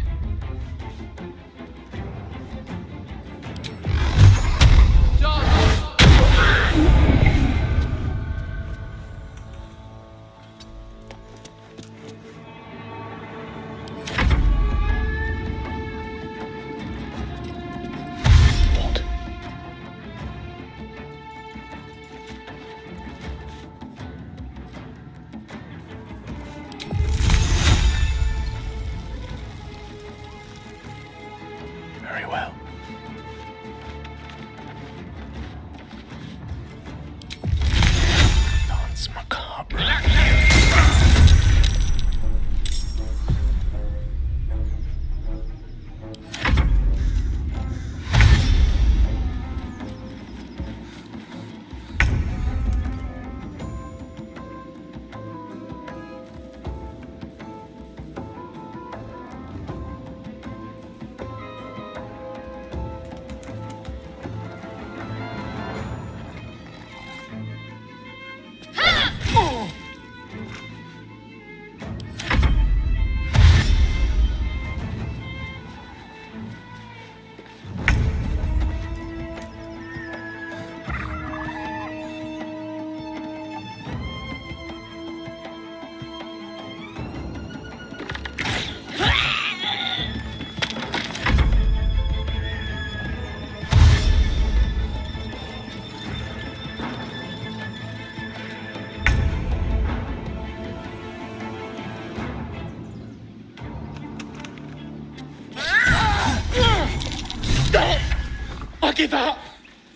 give up.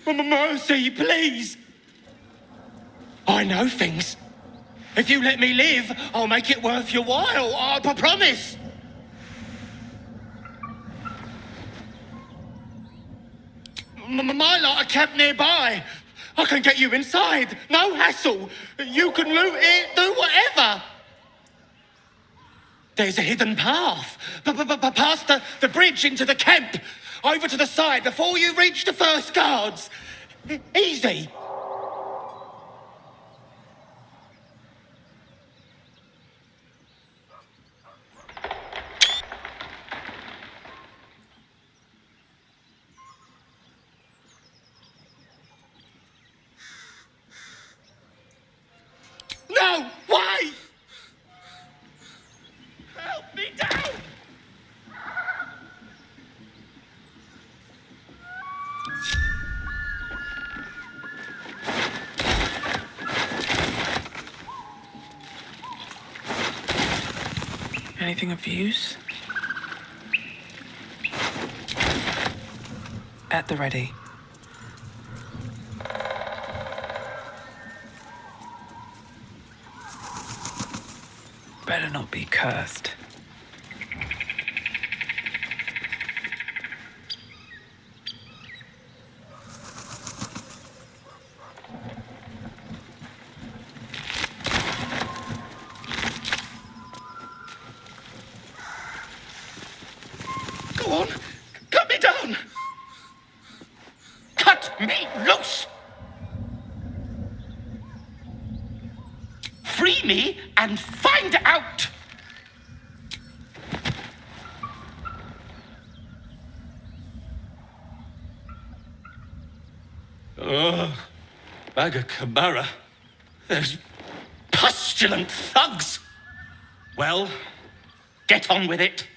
Mercy, please. I know things. If you let me live, I'll make it worth your while. I promise. My lot are camped nearby. I can get you inside. No hassle. You can loot it, do whatever. There's a hidden path. Past the bridge into the camp. Over to the side before you reach the first guards. Easy. No! Why? Help me down! Anything of use? At the ready. Better not be cursed. Go on, cut me down. Cut me loose. Free me and find out. Bag of Kamara. Those pustulant thugs. Well, get on with it.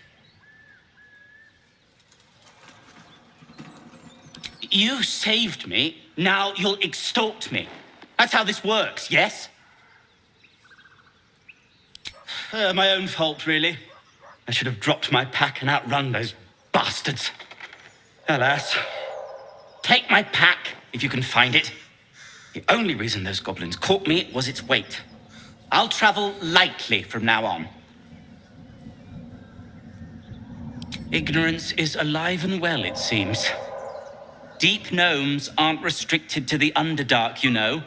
You saved me, now you'll extort me. That's how this works, yes? My own fault, really. I should have dropped my pack and outrun those bastards. Alas. Take my pack, if you can find it. The only reason those goblins caught me was its weight. I'll travel lightly from now on. Ignorance is alive and well, it seems. Deep gnomes aren't restricted to the Underdark, you know.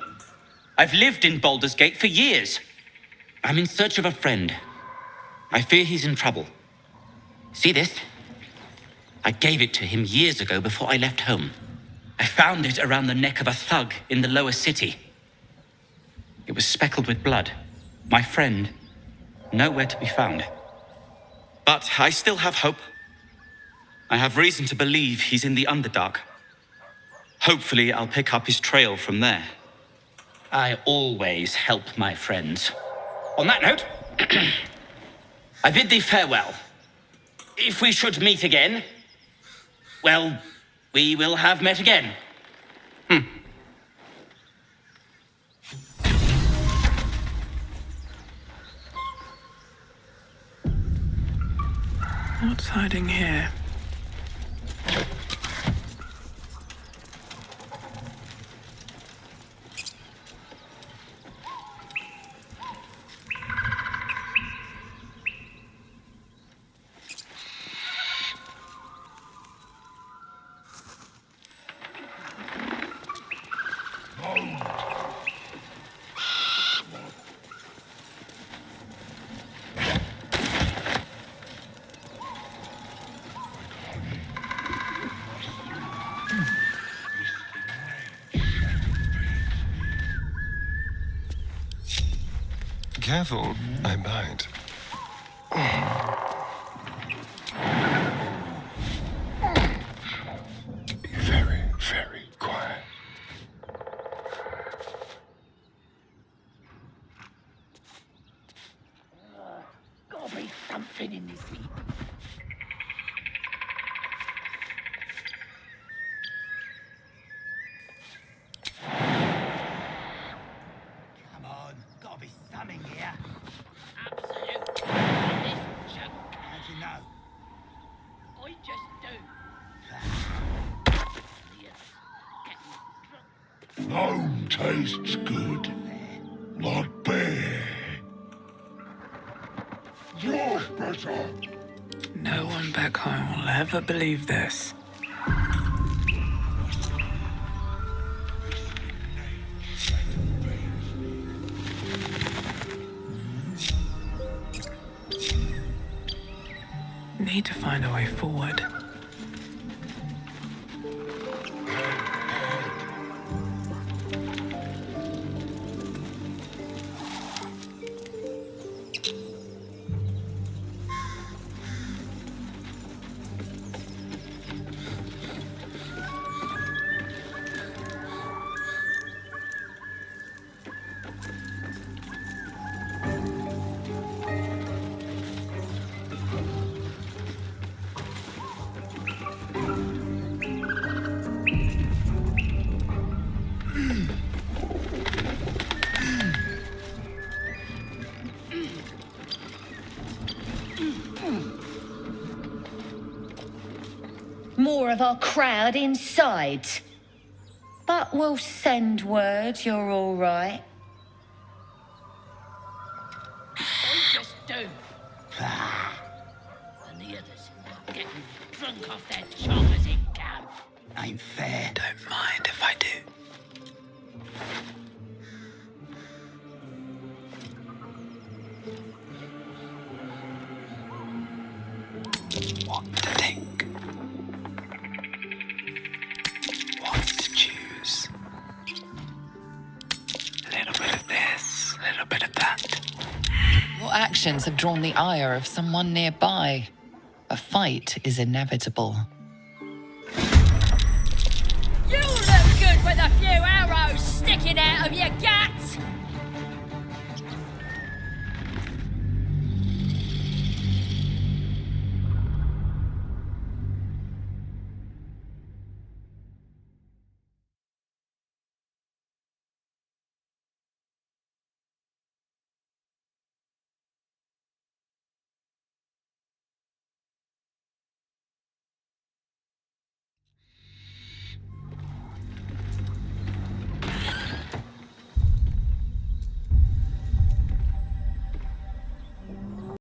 I've lived in Baldur's Gate for years. I'm in search of a friend. I fear he's in trouble. See this? I gave it to him years ago before I left home. I found it around the neck of a thug in the lower city. It was speckled with blood. My friend, nowhere to be found. But I still have hope. I have reason to believe he's in the Underdark. Hopefully, I'll pick up his trail from there. I always help my friends. On that note, I bid thee farewell. If we should meet again, well, we will have met again. What's hiding here? Careful, I bite. Be very, very quiet. Gotta be something in this heat. Come on, gotta be something here. Absolute. This junk. How'd you know? I just do. Yes. tastes good. Not bad. You're better. No one back home will ever believe this. Need to find a way forward. More of our crowd inside. But we'll send word you're all right. I just do. And the others getting drunk off their choppers in camp. Ain't fair. Don't mind if I do. What to think? What to choose? A little bit of this, a little bit of that. Your actions have drawn the ire of someone nearby. A fight is inevitable. You look good with a few arrows sticking out of your guts.